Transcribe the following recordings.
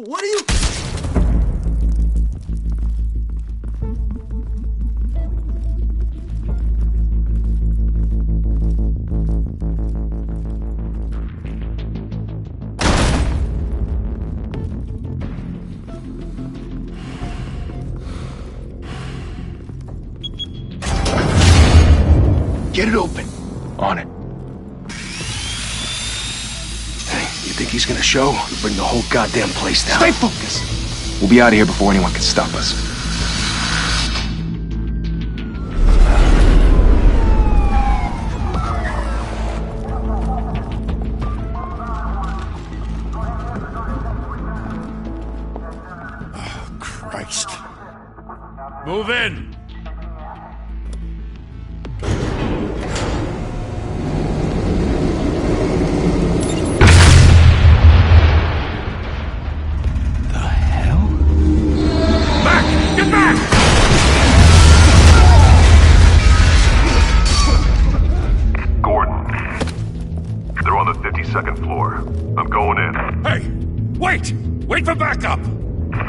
What are you... Get it open. On it. Hey, you think he's gonna show? We'll bring the whole goddamn place down. Stay focused! We'll be out of here before anyone can stop us. Oh, Christ. Move in! Second floor. I'm going in. Hey! Wait! Wait for backup!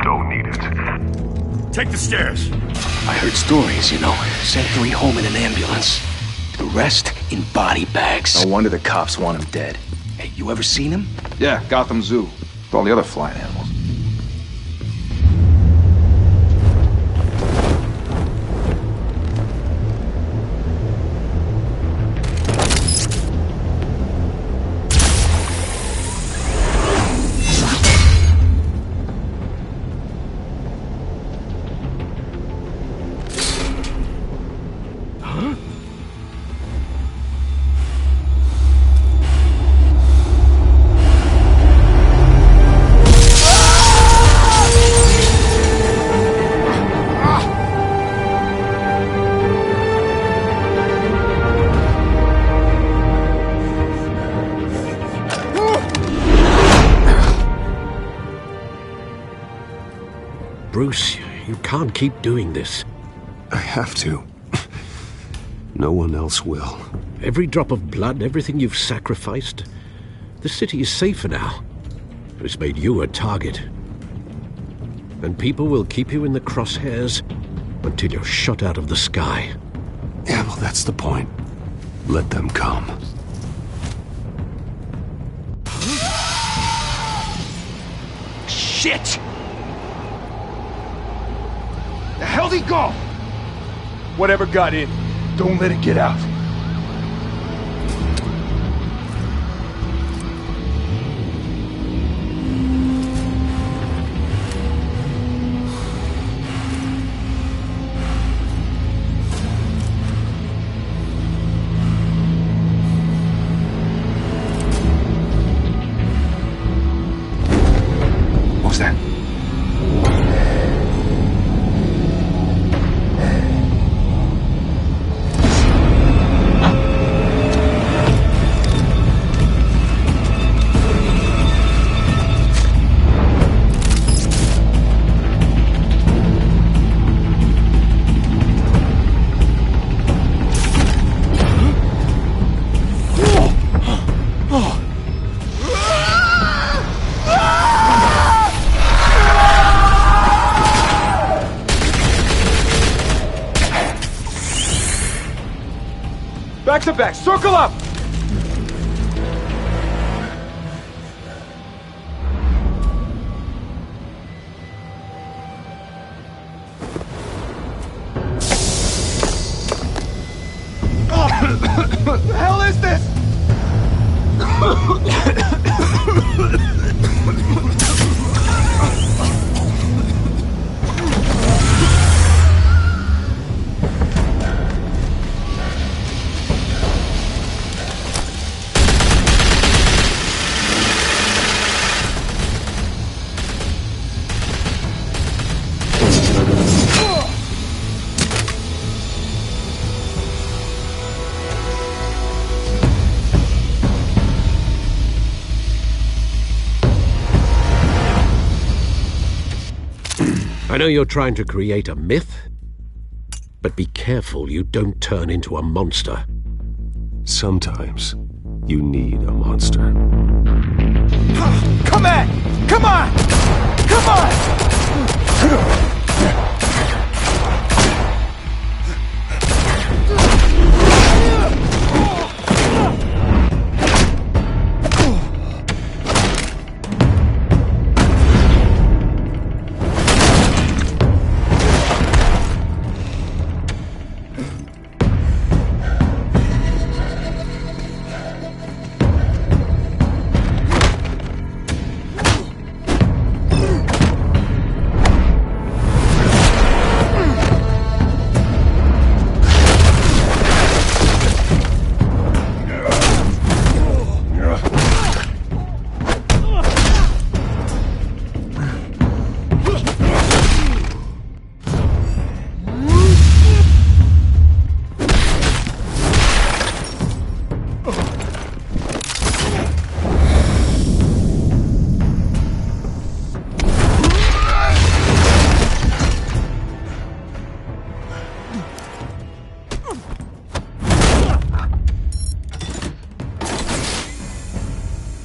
Don't need it. Take the stairs. I heard stories, you know. Sent 3 home in an ambulance. The rest in body bags. No wonder the cops want him dead. Hey, you ever seen him? Yeah, Gotham Zoo. With all the other flying animals. Bruce, you can't keep doing this. I have to. No one else will. Every drop of blood, everything you've sacrificed. The city is safer now. It's made you a target. And people will keep you in the crosshairs until you're shot out of the sky. Yeah, well, that's the point. Let them come. Shit! The hell'd he go? Whatever got in, don't let it get out. What was that? Back to back, circle up! What the hell is this? I know you're trying to create a myth, but be careful you don't turn into a monster. Sometimes you need a monster. Come on! Come on! Come on!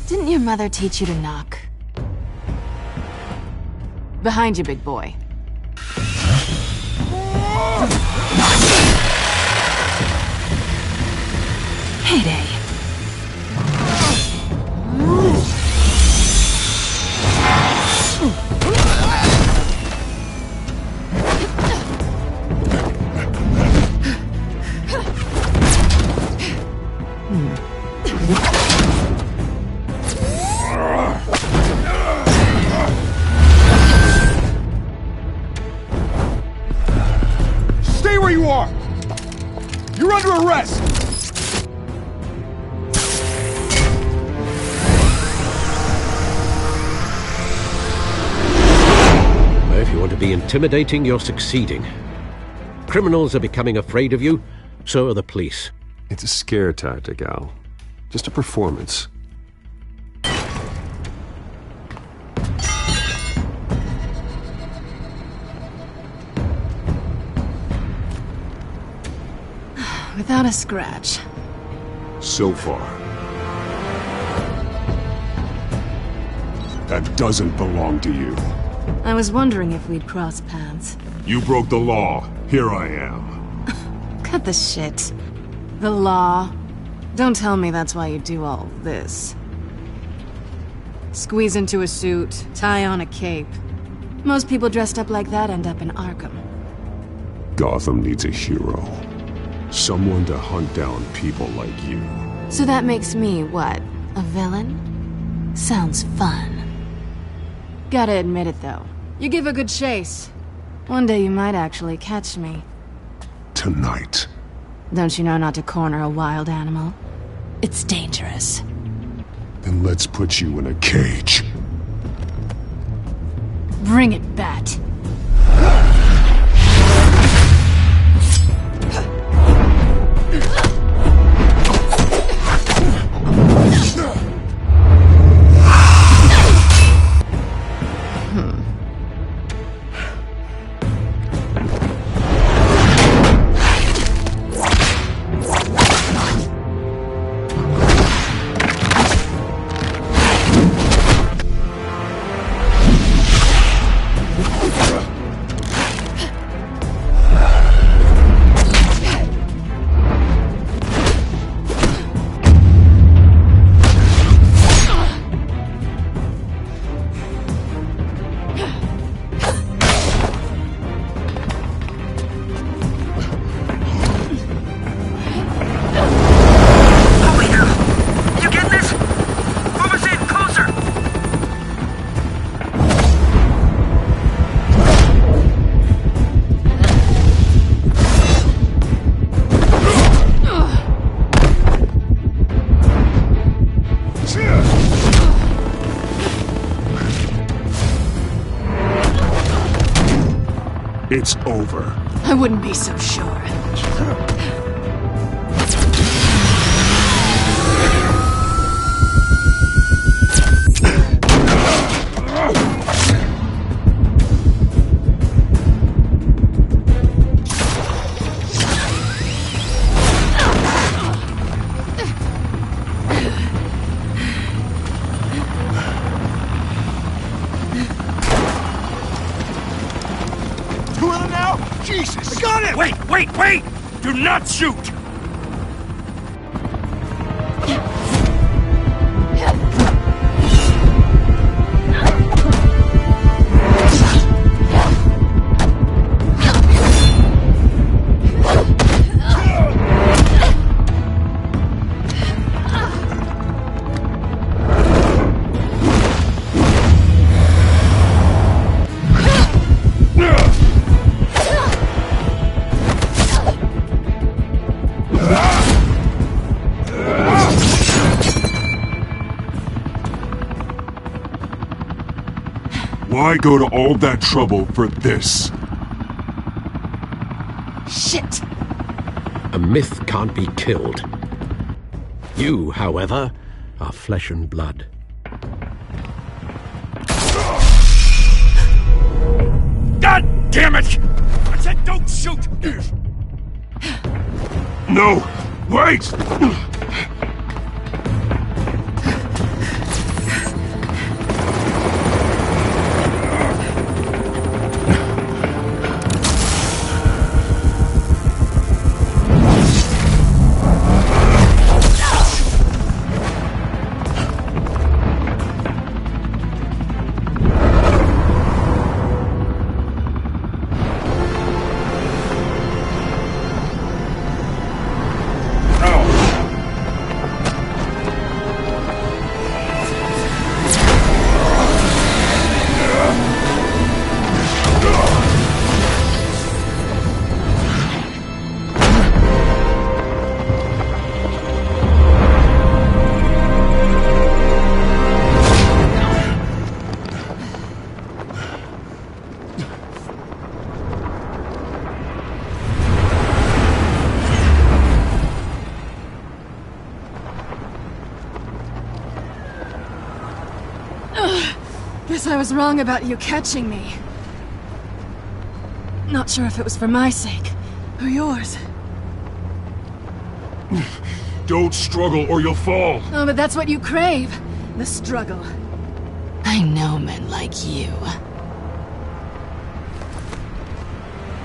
Didn't your mother teach you to knock? Behind you, big boy. Heyday. Stay where you are! You're under arrest! If you want to be intimidating, you're succeeding. Criminals are becoming afraid of you, so are the police. It's a scare tactic, Al. Just a performance. Without a scratch. So far. That doesn't belong to you. I was wondering if we'd cross paths. You broke the law. Here I am. Cut the shit. The law. Don't tell me that's why you do all this. Squeeze into a suit, tie on a cape. Most people dressed up like that end up in Arkham. Gotham needs a hero. Someone to hunt down people like you. So that makes me, what, a villain? Sounds fun. Gotta admit it, though. You give a good chase. One day you might actually catch me. Tonight. Don't you know not to corner a wild animal? It's dangerous. Then let's put you in a cage. Bring it, Bat. It's over. I wouldn't be so sure. Wait, wait! Do not shoot! Why go to all that trouble for this? Shit! A myth can't be killed. You, however, are flesh and blood. God damn it! I said don't shoot! No! Wait! Guess I was wrong about you catching me. Not sure if it was for my sake, or yours. Don't struggle or you'll fall. Oh, but that's what you crave. The struggle. I know men like you.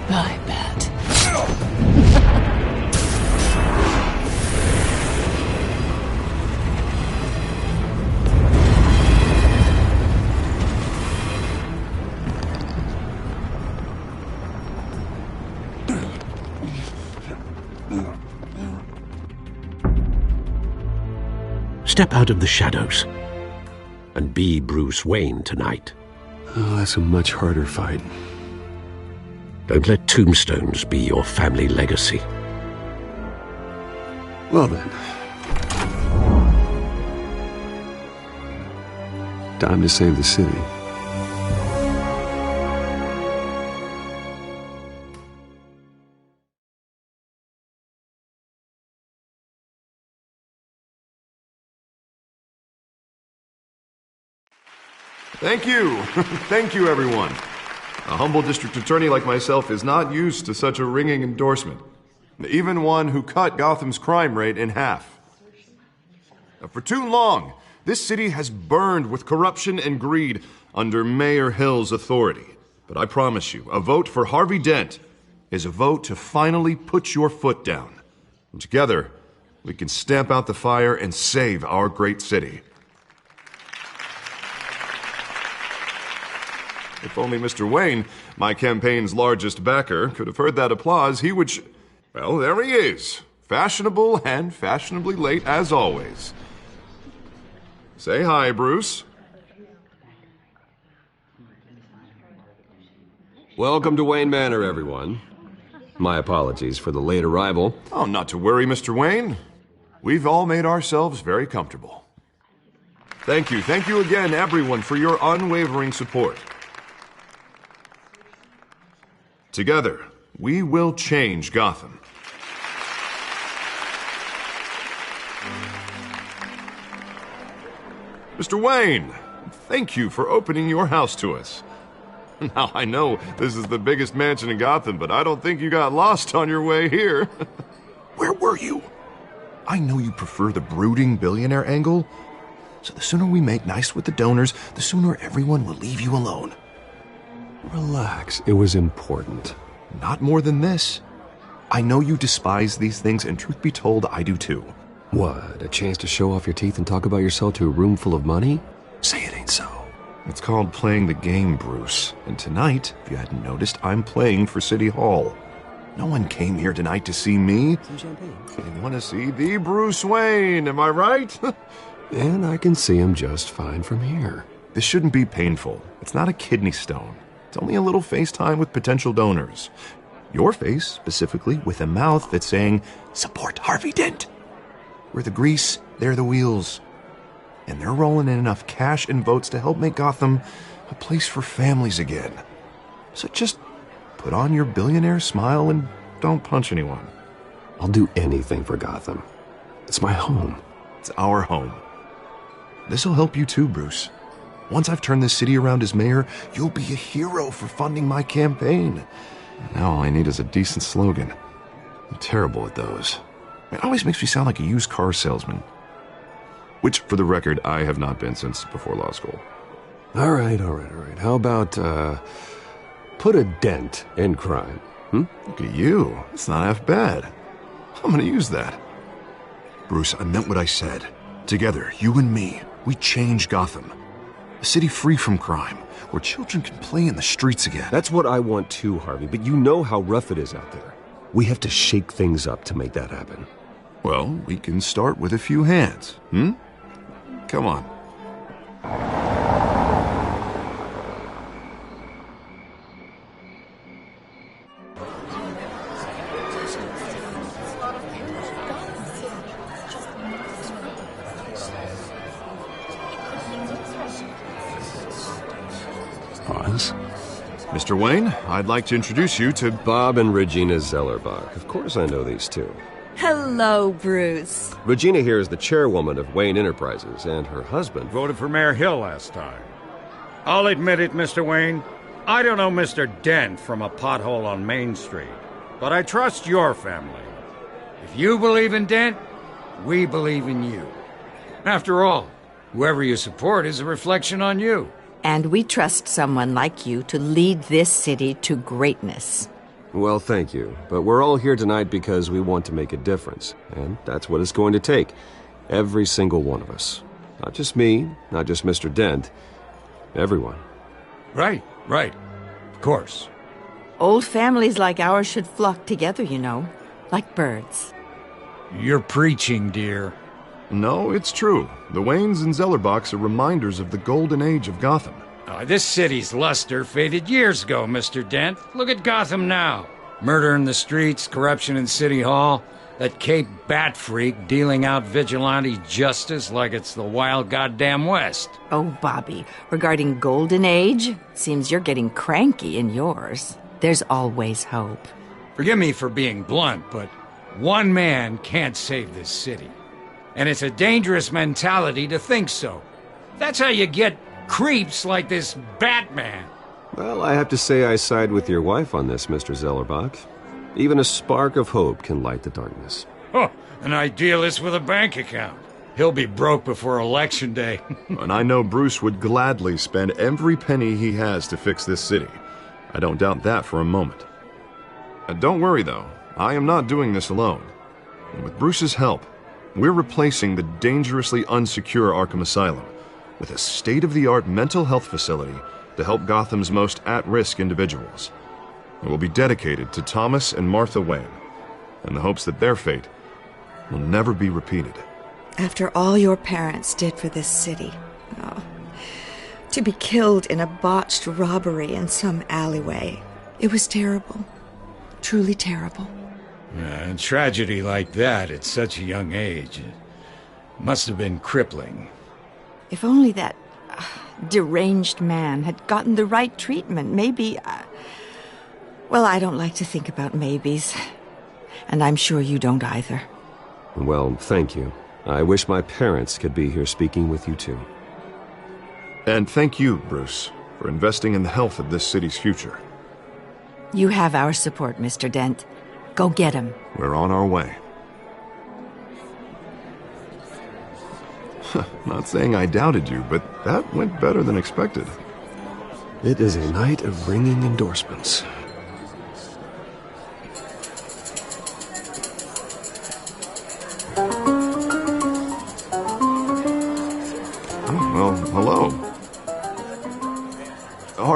I bet. Step out of the shadows and be Bruce Wayne tonight. Oh, that's a much harder fight. Don't let tombstones be your family legacy. Well then. Time to save the city. Thank you. Thank you, everyone. A humble district attorney like myself is not used to such a ringing endorsement. Even one who cut Gotham's crime rate in half. For too long, this city has burned with corruption and greed under Mayor Hill's authority. But I promise you, a vote for Harvey Dent is a vote to finally put your foot down. And together, we can stamp out the fire and save our great city. If only Mr. Wayne, my campaign's largest backer, could have heard that applause, he would well, there he is. Fashionable and fashionably late as always. Say hi, Bruce. Welcome to Wayne Manor, everyone. My apologies for the late arrival. Oh, not to worry, Mr. Wayne. We've all made ourselves very comfortable. Thank you again, everyone, for your unwavering support. Together, we will change Gotham. Mr. Wayne, thank you for opening your house to us. Now, I know this is the biggest mansion in Gotham, but I don't think you got lost on your way here. Where were you? I know you prefer the brooding billionaire angle, so the sooner we make nice with the donors, the sooner everyone will leave you alone. Relax, it was important. Not more than this. I know you despise these things, and truth be told, I do too. What, a chance to show off your teeth and talk about yourself to a room full of money? Say it ain't so. It's called playing the game, Bruce. And tonight, if you hadn't noticed, I'm playing for City Hall. No one came here tonight to see me. Some champagne. They want to see the Bruce Wayne, am I right? And I can see him just fine from here. This shouldn't be painful. It's not a kidney stone. It's only a little FaceTime with potential donors. Your face, specifically, with a mouth that's saying, support Harvey Dent. We're the grease, they're the wheels. And they're rolling in enough cash and votes to help make Gotham a place for families again. So just put on your billionaire smile and don't punch anyone. I'll do anything for Gotham. It's my home. It's our home. This'll help you too, Bruce. Once I've turned this city around as mayor, you'll be a hero for funding my campaign. Now all I need is a decent slogan. I'm terrible at those. It always makes me sound like a used car salesman. Which, for the record, I have not been since before law school. All right. How about, put a dent in crime? Look at you. It's not half bad. I'm gonna use that. Bruce, I meant what I said. Together, you and me, we change Gotham. A city free from crime, where children can play in the streets again. That's what I want too, Harvey, but you know how rough it is out there. We have to shake things up to make that happen. Well, we can start with a few hands, Come on. Pause. Mr. Wayne, I'd like to introduce you to Bob and Regina Zellerbach. Of course I know these two. Hello, Bruce. Regina here is the chairwoman of Wayne Enterprises, and her husband Voted for Mayor Hill last time. I'll admit it, Mr. Wayne. I don't know Mr. Dent from a pothole on Main Street, but I trust your family. If you believe in Dent, we believe in you. After all, whoever you support is a reflection on you. And we trust someone like you to lead this city to greatness. Well, thank you. But we're all here tonight because we want to make a difference. And that's what it's going to take. Every single one of us. Not just me, not just Mr. Dent. Everyone. Right. Of course. Old families like ours should flock together, you know. Like birds. You're preaching, dear. No, it's true. The Waynes and Zellerbachs are reminders of the golden age of Gotham. This city's luster faded years ago, Mr. Dent. Look at Gotham now. Murder in the streets, corruption in City Hall, that Cape Bat freak dealing out vigilante justice like it's the wild goddamn West. Oh, Bobby, regarding Golden Age, seems you're getting cranky in yours. There's always hope. Forgive me for being blunt, but one man can't save this city. And it's a dangerous mentality to think so. That's how you get creeps like this Batman. Well, I have to say I side with your wife on this, Mr. Zellerbach. Even a spark of hope can light the darkness. Oh, an idealist with a bank account. He'll be broke before Election Day. And I know Bruce would gladly spend every penny he has to fix this city. I don't doubt that for a moment. Don't worry, though. I am not doing this alone. And with Bruce's help, we're replacing the dangerously unsecure Arkham Asylum with a state-of-the-art mental health facility to help Gotham's most at-risk individuals. It will be dedicated to Thomas and Martha Wayne, in the hopes that their fate will never be repeated. After all your parents did for this city, to be killed in a botched robbery in some alleyway, it was terrible. Truly terrible. A tragedy like that at such a young age must have been crippling. If only that deranged man had gotten the right treatment, maybe... Well, I don't like to think about maybes. And I'm sure you don't either. Well, thank you. I wish my parents could be here speaking with you too. And thank you, Bruce, for investing in the health of this city's future. You have our support, Mr. Dent. Go get him. We're on our way. Not saying I doubted you, but that went better than expected. It is a night of ringing endorsements.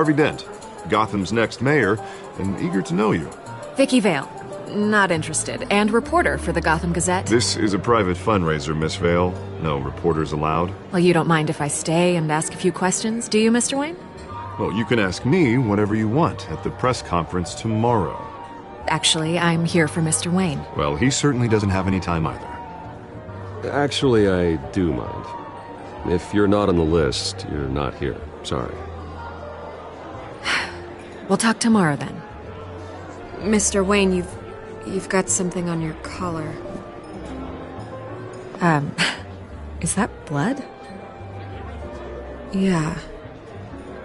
Harvey Dent, Gotham's next mayor, and eager to know you. Vicky Vale. Not interested. And reporter for the Gotham Gazette. This is a private fundraiser, Miss Vale. No reporters allowed. Well, you don't mind if I stay and ask a few questions, do you, Mr. Wayne? Well, you can ask me whatever you want at the press conference tomorrow. Actually, I'm here for Mr. Wayne. Well, he certainly doesn't have any time either. Actually, I do mind. If you're not on the list, you're not here. Sorry. We'll talk tomorrow, then. Mr. Wayne, you've got something on your collar. Is that blood? Yeah.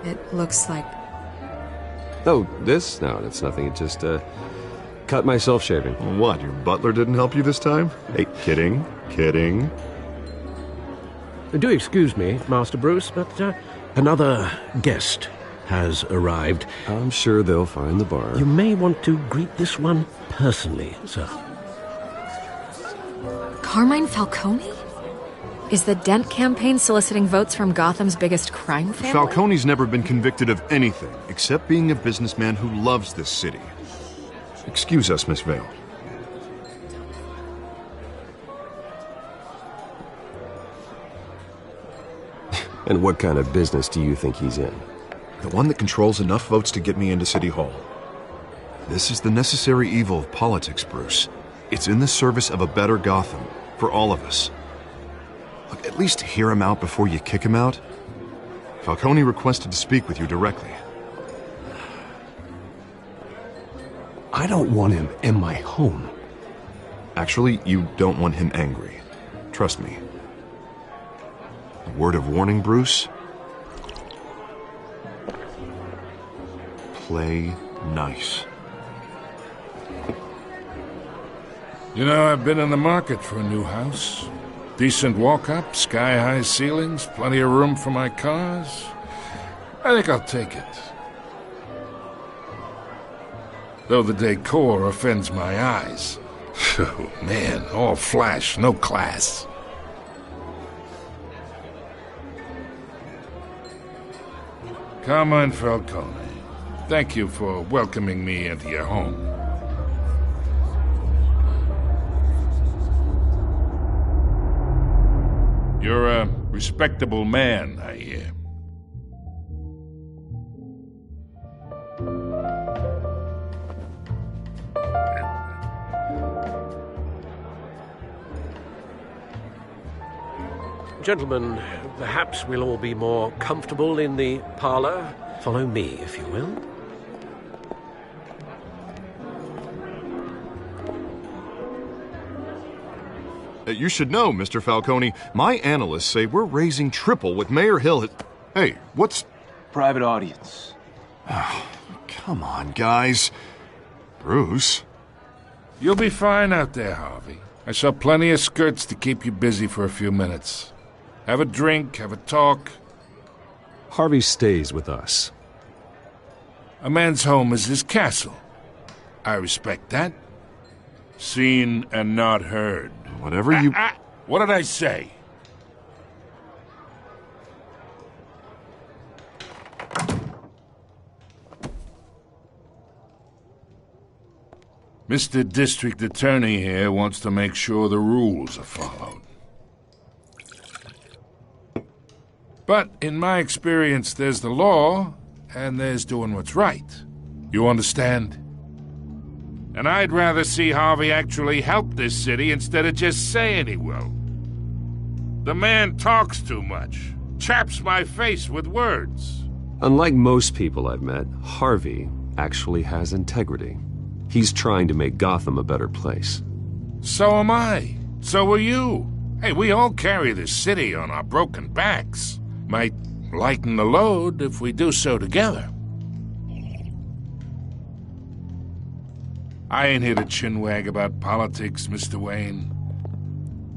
It looks like... Oh, this? No, it's nothing. It just, cut myself shaving. What, your butler didn't help you this time? Hey, kidding. Do excuse me, Master Bruce, but another guest has arrived. I'm sure they'll find the bar. You may want to greet this one personally, sir. Carmine Falcone? Is the Dent campaign soliciting votes from Gotham's biggest crime family? Falcone's never been convicted of anything, except being a businessman who loves this city. Excuse us, Miss Vale. And what kind of business do you think he's in? The one that controls enough votes to get me into City Hall. This is the necessary evil of politics, Bruce. It's in the service of a better Gotham, for all of us. Look, at least hear him out before you kick him out. Falcone requested to speak with you directly. I don't want him in my home. Actually, you don't want him angry. Trust me. A word of warning, Bruce. Play nice. You know, I've been in the market for a new house. Decent walk-up, sky-high ceilings, plenty of room for my cars. I think I'll take it. Though the decor offends my eyes. Oh, man, all flash, no class. Carmine Falcone, thank you for welcoming me into your home. You're a respectable man, I hear. Gentlemen, perhaps we'll all be more comfortable in the parlor. Follow me, if you will. You should know, Mr. Falcone, my analysts say we're raising triple what Mayor Hill has... Hey, what's... Private audience. Oh, come on, guys. Bruce? You'll be fine out there, Harvey. I saw plenty of skirts to keep you busy for a few minutes. Have a drink, have a talk. Harvey stays with us. A man's home is his castle. I respect that. Seen and not heard. Whatever you... What did I say? Mr. District Attorney here wants to make sure the rules are followed. But in my experience, there's the law, and there's doing what's right. You understand? And I'd rather see Harvey actually help this city instead of just saying he will. The man talks too much, chaps my face with words. Unlike most people I've met, Harvey actually has integrity. He's trying to make Gotham a better place. So am I. So are you. Hey, we all carry this city on our broken backs. Might lighten the load if we do so together. I ain't here to chinwag about politics, Mr. Wayne.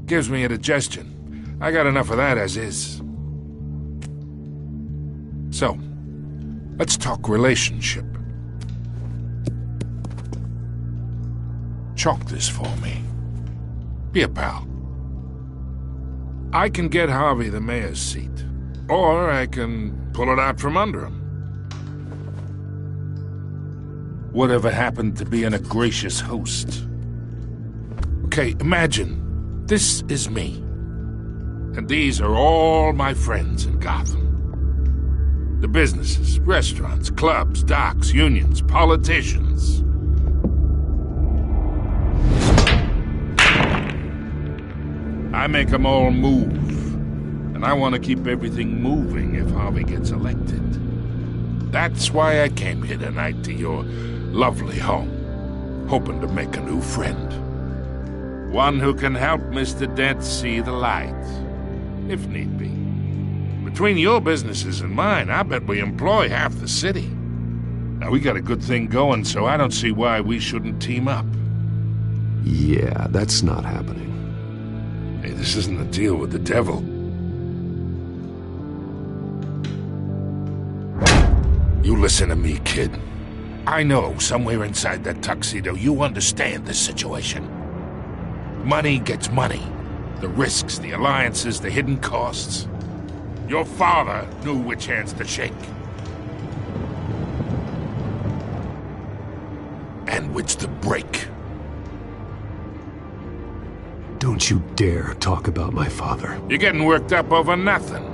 Gives me indigestion. I got enough of that as is. So, let's talk relationship. Chalk this for me. Be a pal. I can get Harvey the mayor's seat, or I can pull it out from under him. Whatever happened to being a gracious host? Okay, imagine, this is me. And these are all my friends in Gotham. The businesses, restaurants, clubs, docks, unions, politicians. I make them all move. And I want to keep everything moving if Harvey gets elected. That's why I came here tonight to your lovely home, hoping to make a new friend. One who can help Mr. Dent see the light, if need be. Between your businesses and mine, I bet we employ half the city. Now, we got a good thing going, so I don't see why we shouldn't team up. Yeah, that's not happening. Hey, this isn't a deal with the devil. You listen to me, kid. I know somewhere inside that tuxedo you understand this situation. Money gets money. The risks, the alliances, the hidden costs. Your father knew which hands to shake. And which to break. Don't you dare talk about my father. You're getting worked up over nothing.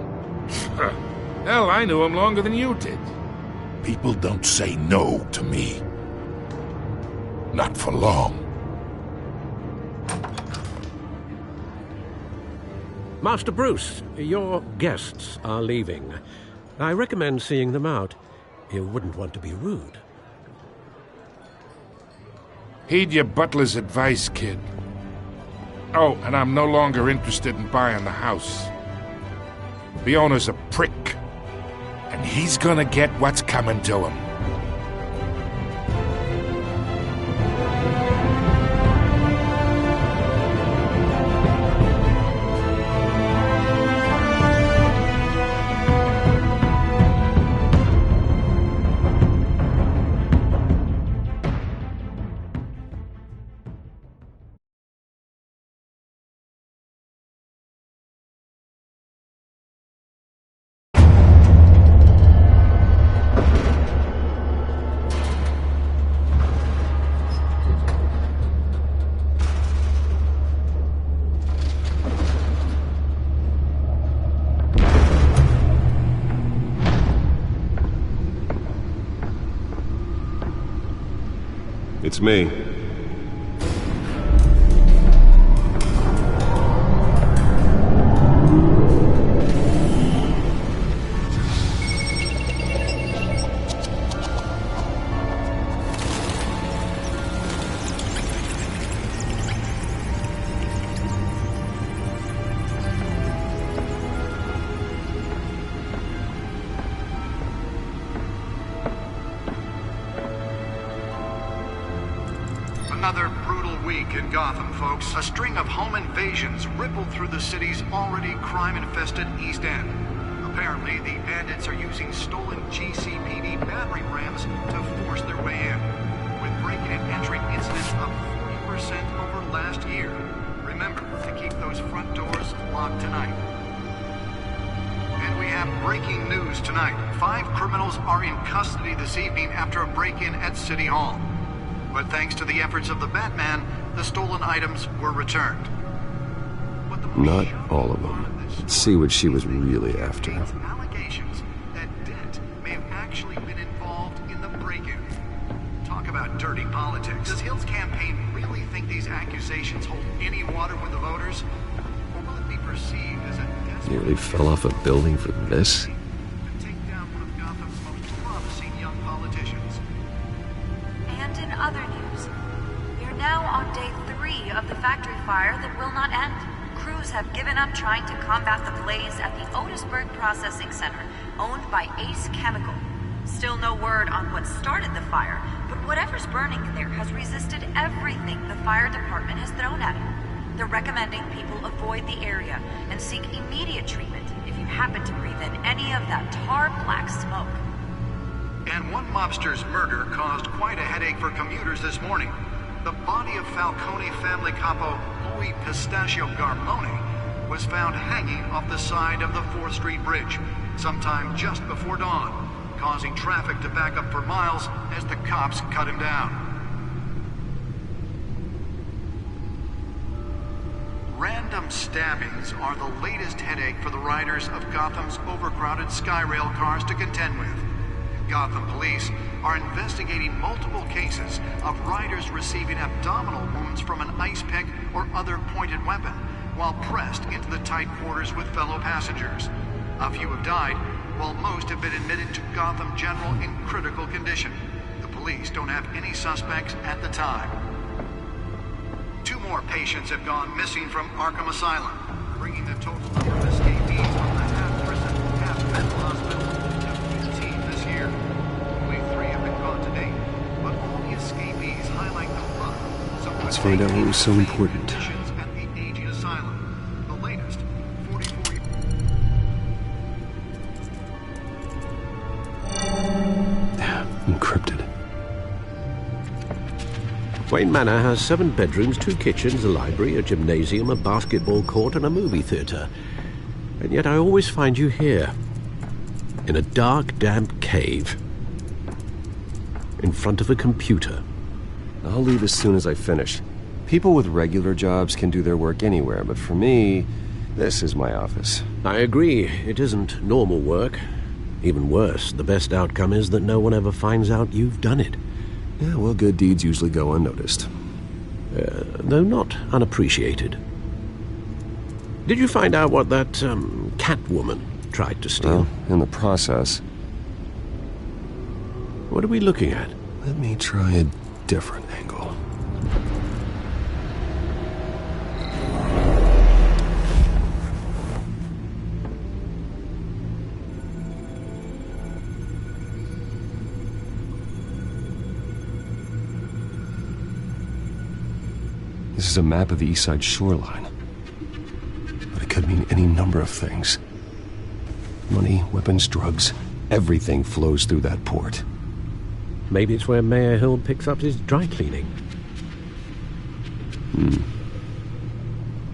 Hell, I knew him longer than you did. People don't say no to me. Not for long. Master Bruce, your guests are leaving. I recommend seeing them out. You wouldn't want to be rude. Heed your butler's advice, kid. Oh, and I'm no longer interested in buying the house. The owner's a prick. And he's gonna get what's coming to him. It's me. Another brutal week in Gotham, folks. A string of home invasions rippled through the city's already crime-infested East End. Apparently, the bandits are using stolen GCPD battering rams to force their way in, with breaking and entering incidents up 40% over last year. Remember to keep those front doors locked tonight. And we have breaking news tonight. 5 criminals are in custody this evening after a break-in at City Hall. But thanks to the efforts of the Batman, the stolen items were returned. Not all of them. Let's see what she was really after. Allegations that Dent may have actually been involved in the break-in. Talk about dirty politics. Does Hill's campaign really think these accusations hold any water with the voters? Or will it be perceived as a desperate... Nearly fell off a building for this? Other news. We are now on day 3 of the factory fire that will not end. Crews have given up trying to combat the blaze at the Otisburg Processing Center, owned by Ace Chemical. Still no word on what started the fire, but whatever's burning there has resisted everything the fire department has thrown at it. They're recommending people avoid the area and seek immediate treatment if you happen to breathe in any of that tar-black smoke. And one mobster's murder caused quite a headache for commuters this morning. The body of Falcone family capo Louis Pistachio Garmone was found hanging off the side of the 4th Street Bridge sometime just before dawn. causing traffic to back up for miles as the cops cut him down. Random stabbings are the latest headache for the riders of Gotham's overcrowded Skyrail cars to contend with. Gotham police are investigating multiple cases of riders receiving abdominal wounds from an ice pick or other pointed weapon while pressed into the tight quarters with fellow passengers. A few have died, while most have been admitted to Gotham General in critical condition. The police don't have any suspects at the time. 2 more patients have gone missing from Arkham Asylum, bringing the total number of escapees from the half-prison, half-mental hospital to 15 this year. Only 3 have been caught to date, but all the escapees highlight the run. Let's find out what was so important. At the aging asylum. The latest, 44 Encrypted. Wayne Manor has 7 bedrooms, 2 kitchens, a library, a gymnasium, a basketball court, and a movie theatre. And yet I always find you here, in a dark, damp cave, in front of a computer. I'll leave as soon as I finish. People with regular jobs can do their work anywhere, but for me, this is my office. I agree. It isn't normal work. Even worse, the best outcome is that no one ever finds out you've done it. Yeah, well, good deeds usually go unnoticed. Though not unappreciated. Did you find out what that, Catwoman tried to steal? Well, in the process. What are we looking at? Let me try a different angle. This is a map of the East Side shoreline. But it could mean any number of things. Money, weapons, drugs, everything flows through that port. Maybe it's where Mayor Hill picks up his dry cleaning.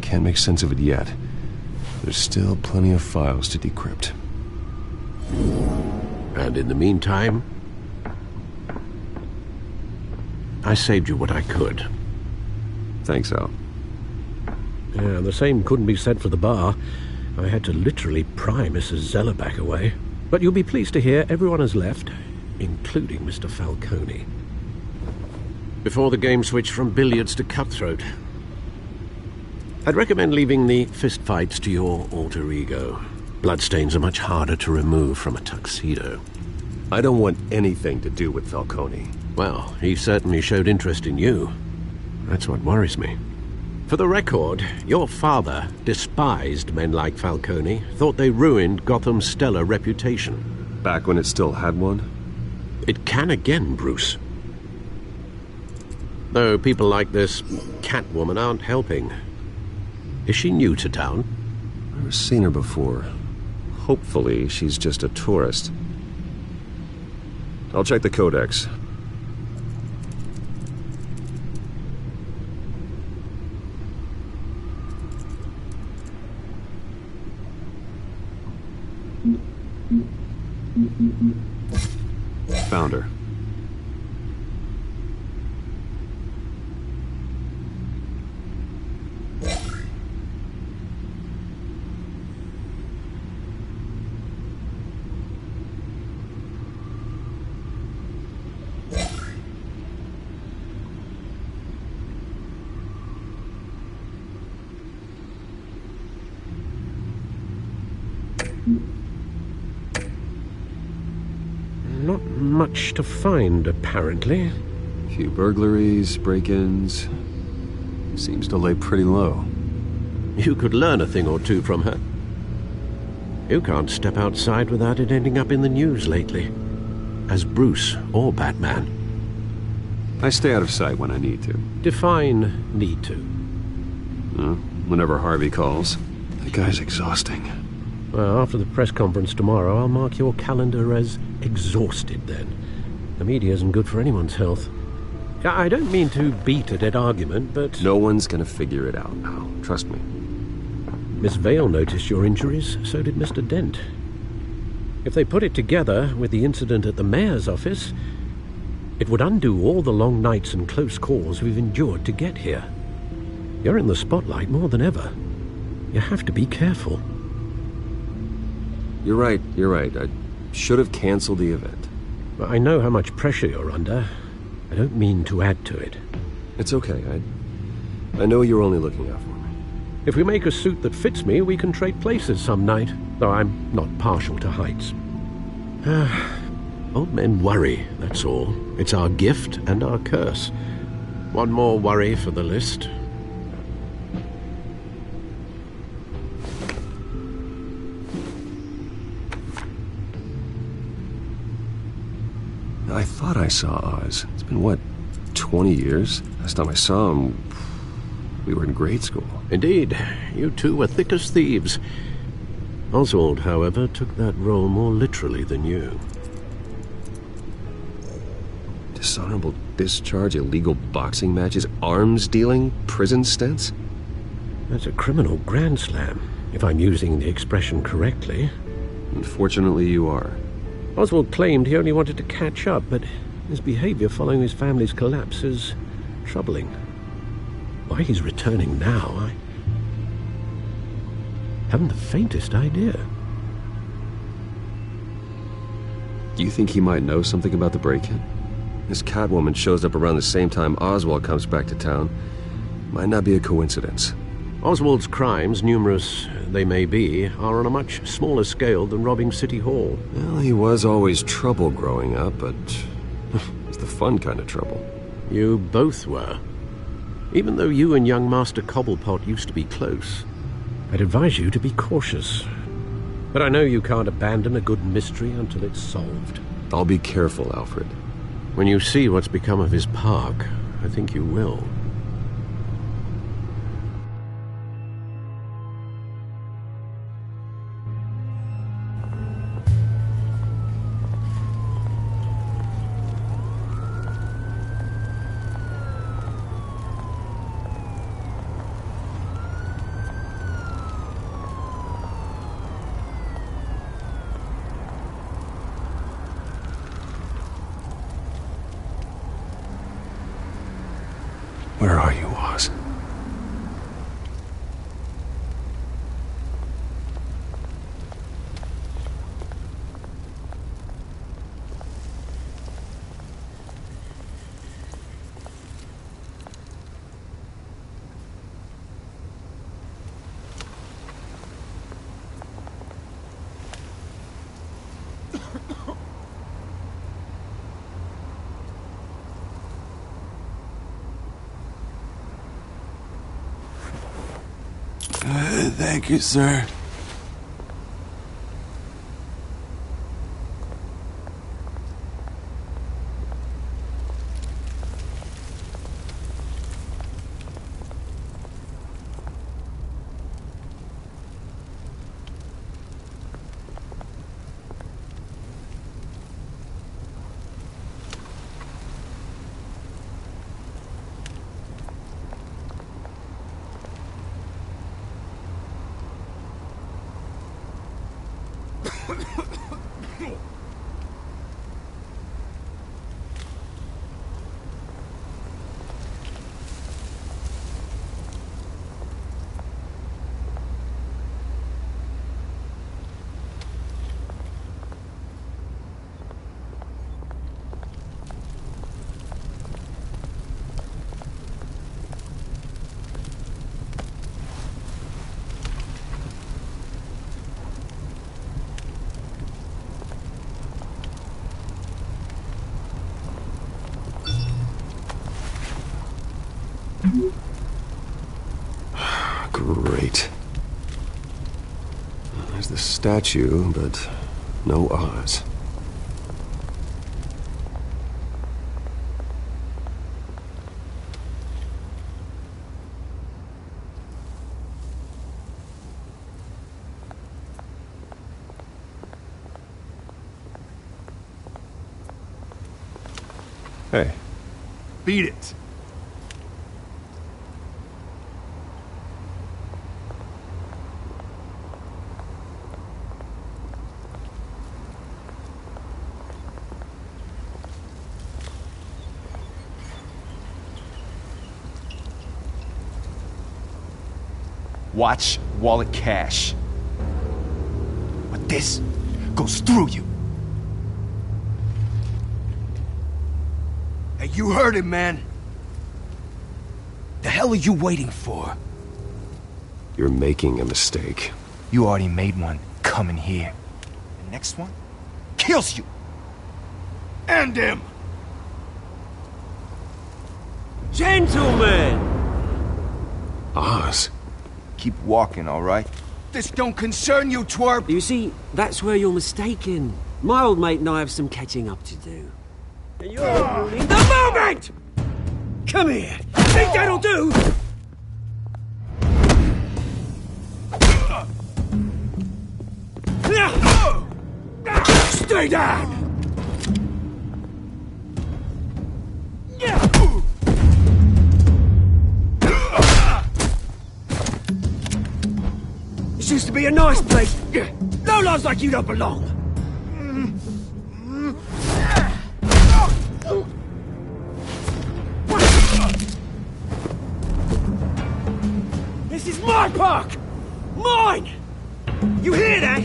Can't make sense of it yet. There's still plenty of files to decrypt. And in the meantime, I saved you what I could. Thanks, Al. Yeah, the same couldn't be said for the bar. I had to literally pry Mrs. Zellerback away. But you'll be pleased to hear everyone has left, including Mr. Falcone. Before the game switched from billiards to cutthroat. I'd recommend leaving the fistfights to your alter ego. Bloodstains are much harder to remove from a tuxedo. I don't want anything to do with Falcone. Well, he certainly showed interest in you. That's what worries me. For the record, your father despised men like Falcone, thought they ruined Gotham's stellar reputation. Back when it still had one? It can again, Bruce. Though people like this Catwoman aren't helping. Is she new to town? I've never seen her before. Hopefully, she's just a tourist. I'll check the codex. Found her. Not much to find, apparently. A few burglaries, break-ins. Seems to lay pretty low. You could learn a thing or two from her. You can't step outside without it ending up in the news lately. As Bruce or Batman. I stay out of sight when I need to. Define need to. Whenever Harvey calls. That guy's exhausting. Well, after the press conference tomorrow, I'll mark your calendar as exhausted then. The media isn't good for anyone's health. I don't mean to beat a dead argument, but... No one's gonna figure it out now. Trust me. Miss Vale noticed your injuries, so did Mr. Dent. If they put it together with the incident at the mayor's office, it would undo all the long nights and close calls we've endured to get here. You're in the spotlight more than ever. You have to be careful. You're right. I should have canceled the event. I know how much pressure you're under. I don't mean to add to it. It's okay. I know you're only looking out for me. If we make a suit that fits me, we can trade places some night, though I'm not partial to heights. Old men worry, that's all. It's our gift and our curse. One more worry for the list. I thought I saw Oz. It's been, what, 20 years? Last time I saw him, we were in grade school. Indeed. You two were thick as thieves. Oswald, however, took that role more literally than you. Dishonorable discharge, illegal boxing matches, arms dealing, prison stints? That's a criminal grand slam, if I'm using the expression correctly. Unfortunately, you are. Oswald claimed he only wanted to catch up, but his behavior following his family's collapse is troubling. Why he's returning now, I haven't the faintest idea. Do you think he might know something about the break-in? This Catwoman shows up around the same time Oswald comes back to town. Might not be a coincidence. Oswald's crimes, numerous they may be, are on a much smaller scale than robbing City Hall. Well, he was always trouble growing up, but it's the fun kind of trouble. You both were. Even though you and young Master Cobblepot used to be close, I'd advise you to be cautious. But I know you can't abandon a good mystery until it's solved. I'll be careful, Alfred. When you see what's become of his park, I think you will. Where are you, Oz? Thank you, sir. Great. There's the statue, but no Oz. Hey. Beat it. watch, wallet, cash. But this goes through you. Hey, you heard it, man. The hell are you waiting for? You're making a mistake. You already made one coming here. The next one kills you. And him. Gentlemen! Oz. Keep walking, all right? This don't concern you, twerp! You see, that's where you're mistaken. My old mate and I have some catching up to do. And you're ruining the moment! Come here! Think that'll do? Stay down! This used to be a nice place. No lives like you don't belong. This is my park! Mine! You hear that?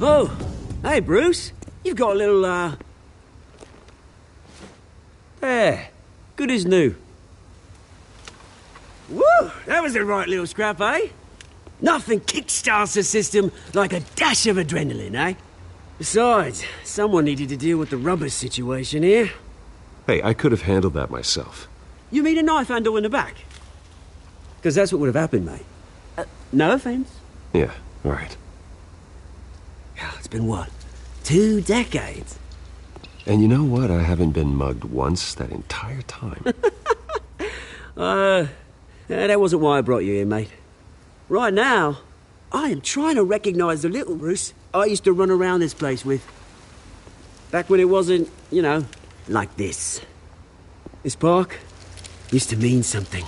Oh, hey, Bruce. You've got a little, There. Good as new. Woo! That was a right little scrap, eh? Nothing kickstarts the system like a dash of adrenaline, eh? Besides, someone needed to deal with the rubber situation here. Hey, I could have handled that myself. You mean a knife handle in the back? Because that's what would have happened, mate. No offense. Yeah, all right. It's been what? 2 decades? And you know what? I haven't been mugged once that entire time. That wasn't why I brought you here, mate. Right now, I am trying to recognize the little Bruce I used to run around this place with. Back when it wasn't, you know, like this. This park used to mean something.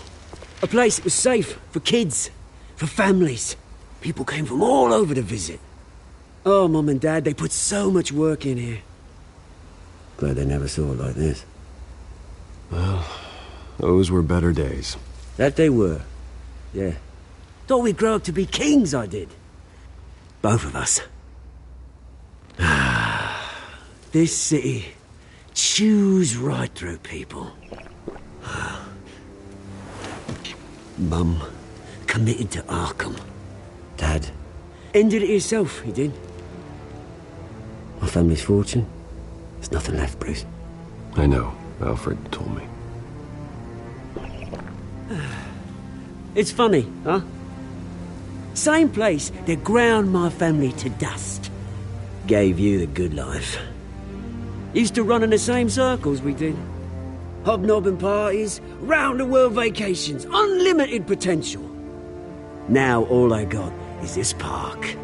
A place that was safe for kids, for families. People came from all over to visit. Oh, Mum and Dad, they put so much work in here. Glad they never saw it like this. Well, those were better days. That they were, yeah. Thought we'd grow up to be kings, I did. Both of us. This city chews right through people. Mum committed to Arkham. Dad ended it himself, he did. My family's fortune, there's nothing left, Bruce. I know. Alfred told me. It's funny, huh? Same place that ground my family to dust. Gave you the good life. Used to run in the same circles we did. Hobnobbing parties, round-the-world vacations, unlimited potential. Now all I got is this park.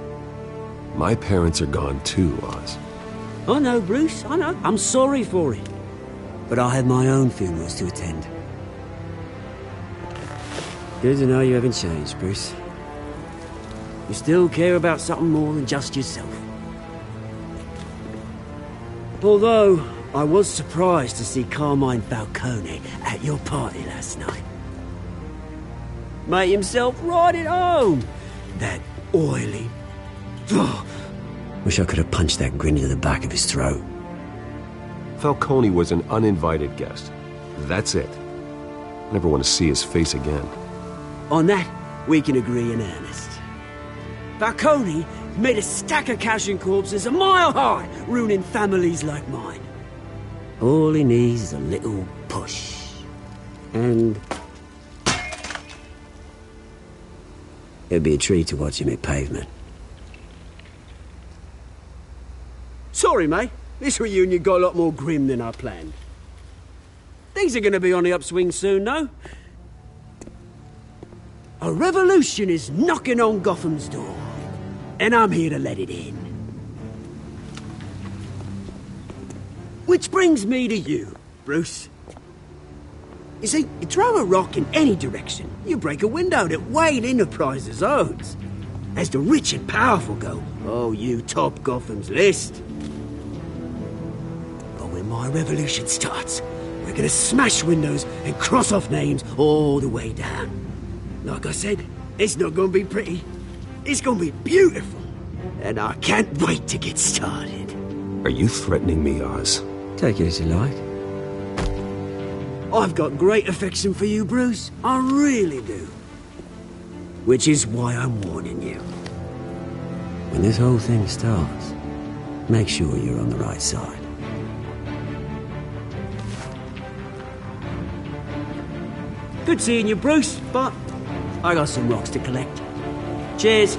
My parents are gone too, Oz. I know, Bruce, I know. I'm sorry for it. But I have my own funerals to attend. Good to know you haven't changed, Bruce. You still care about something more than just yourself. Although, I was surprised to see Carmine Falcone at your party last night. Made himself right at home. That oily... Wish I could have punched that grin into the back of his throat. Falcone was an uninvited guest. That's it. Never want to see his face again. On that, we can agree in earnest. Falcone made a stack of cash and corpses a mile high, ruining families like mine. All he needs is a little push. And... it'd be a treat to watch him hit pavement. Sorry, mate. This reunion got a lot more grim than I planned. Things are going to be on the upswing soon, though. A revolution is knocking on Gotham's door, and I'm here to let it in. Which brings me to you, Bruce. You see, you throw a rock in any direction, you break a window that Wayne Enterprises owns. As the rich and powerful go, oh, you top Gotham's list. But when my revolution starts, They're gonna smash windows and cross off names all the way down. Like I said, it's not gonna be pretty. It's gonna be beautiful. And I can't wait to get started. Are you threatening me, Oz? Take it as you like. I've got great affection for you, Bruce. I really do. Which is why I'm warning you. When this whole thing starts, make sure you're on the right side. Good seeing you, Bruce, but I got some rocks to collect. Cheers.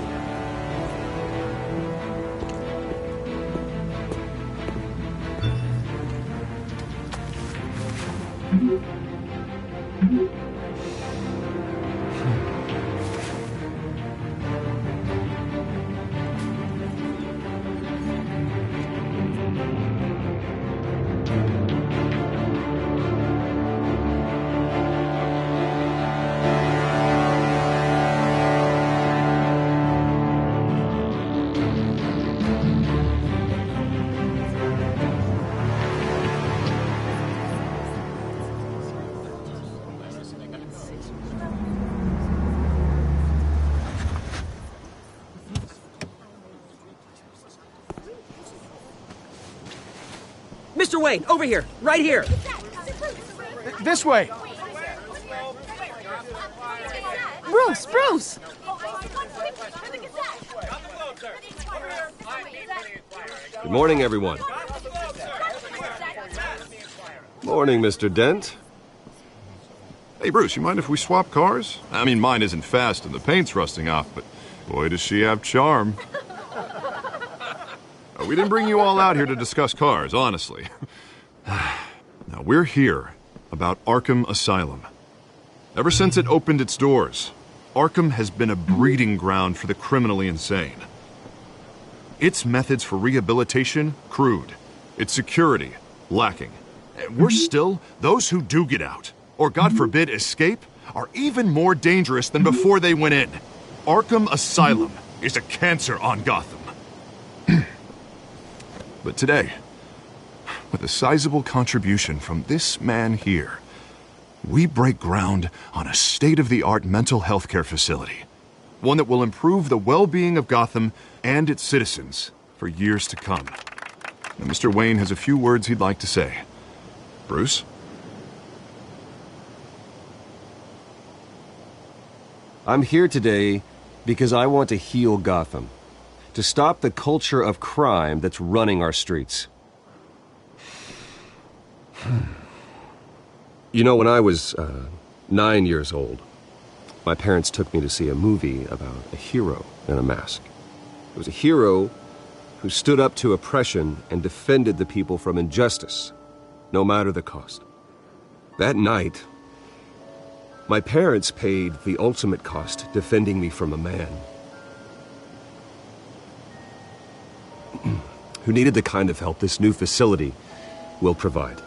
Mr. Wayne, over here, right here. This way. Bruce! Good morning, everyone. Morning, Mr. Dent. Hey, Bruce, you mind if we swap cars? I mean, mine isn't fast and the paint's rusting off, but boy, does she have charm. We didn't bring you all out here to discuss cars, honestly. Now, we're here about Arkham Asylum. Ever since it opened its doors, Arkham has been a breeding ground for the criminally insane. Its methods for rehabilitation, crude. Its security, lacking. And worse still, those who do get out, or God forbid escape, are even more dangerous than before they went in. Arkham Asylum is a cancer on Gotham. But today, with a sizable contribution from this man here, we break ground on a state-of-the-art mental health care facility. One that will improve the well-being of Gotham and its citizens for years to come. Now, Mr. Wayne has a few words he'd like to say. Bruce? I'm here today because I want to heal Gotham. To stop the culture of crime that's running our streets. You know, when I was 9 years old, my parents took me to see a movie about a hero in a mask. It was a hero who stood up to oppression and defended the people from injustice, no matter the cost. That night, my parents paid the ultimate cost defending me from a man who needed the kind of help this new facility will provide.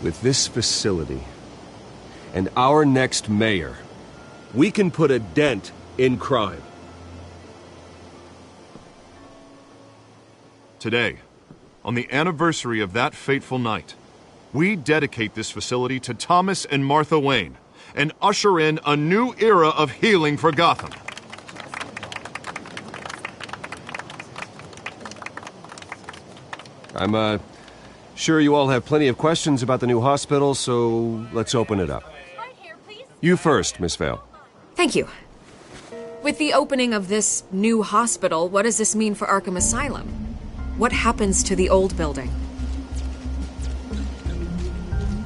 With this facility and our next mayor, we can put a dent in crime. Today, on the anniversary of that fateful night, we dedicate this facility to Thomas and Martha Wayne and usher in a new era of healing for Gotham. I'm sure you all have plenty of questions about the new hospital, so let's open it up. You first, Miss Vale. Thank you. With the opening of this new hospital, what does this mean for Arkham Asylum? What happens to the old building?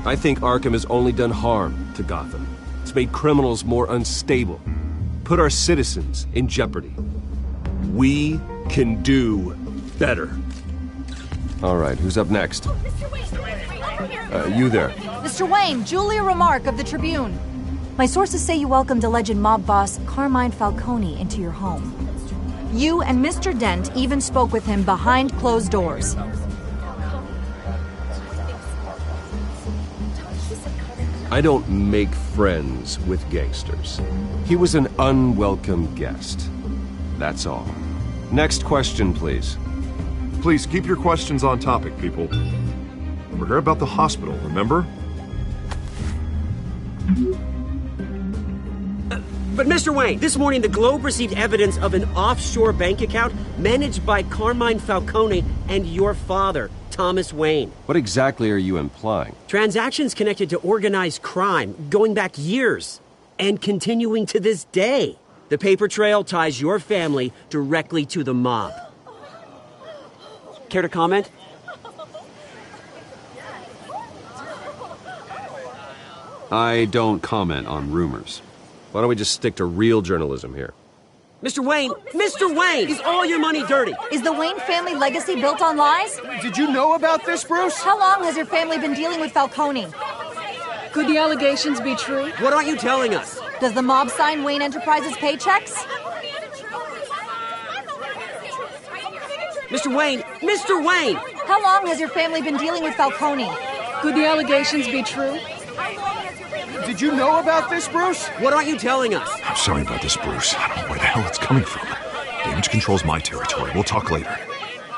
I think Arkham has only done harm to Gotham. It's made criminals more unstable, put our citizens in jeopardy. We can do better. All right, who's up next? You there. Mr. Wayne, Julia Remark of the Tribune. My sources say you welcomed alleged mob boss Carmine Falcone into your home. You and Mr. Dent even spoke with him behind closed doors. I don't make friends with gangsters. He was an unwelcome guest. That's all. Next question, please. Please keep your questions on topic, people. We're here about the hospital, remember? But Mr. Wayne, this morning the Globe received evidence of an offshore bank account managed by Carmine Falcone and your father, Thomas Wayne. What exactly are you implying? Transactions connected to organized crime, going back years, and continuing to this day. The paper trail ties your family directly to the mob. Care to comment? I don't comment on rumors. Why don't we just stick to real journalism here? Mr. Wayne, is all your money dirty? Is the Wayne family legacy built on lies? Did you know about this, Bruce? How long has your family been dealing with Falcone? Could the allegations be true? What aren't you telling us? Does the mob sign Wayne Enterprises paychecks? Mr. Wayne! How long has your family been dealing with Falcone? Could the allegations be true? Did you know about this, Bruce? What aren't you telling us? I'm sorry about this, Bruce. I don't know where the hell it's coming from. Damage control's my territory. We'll talk later.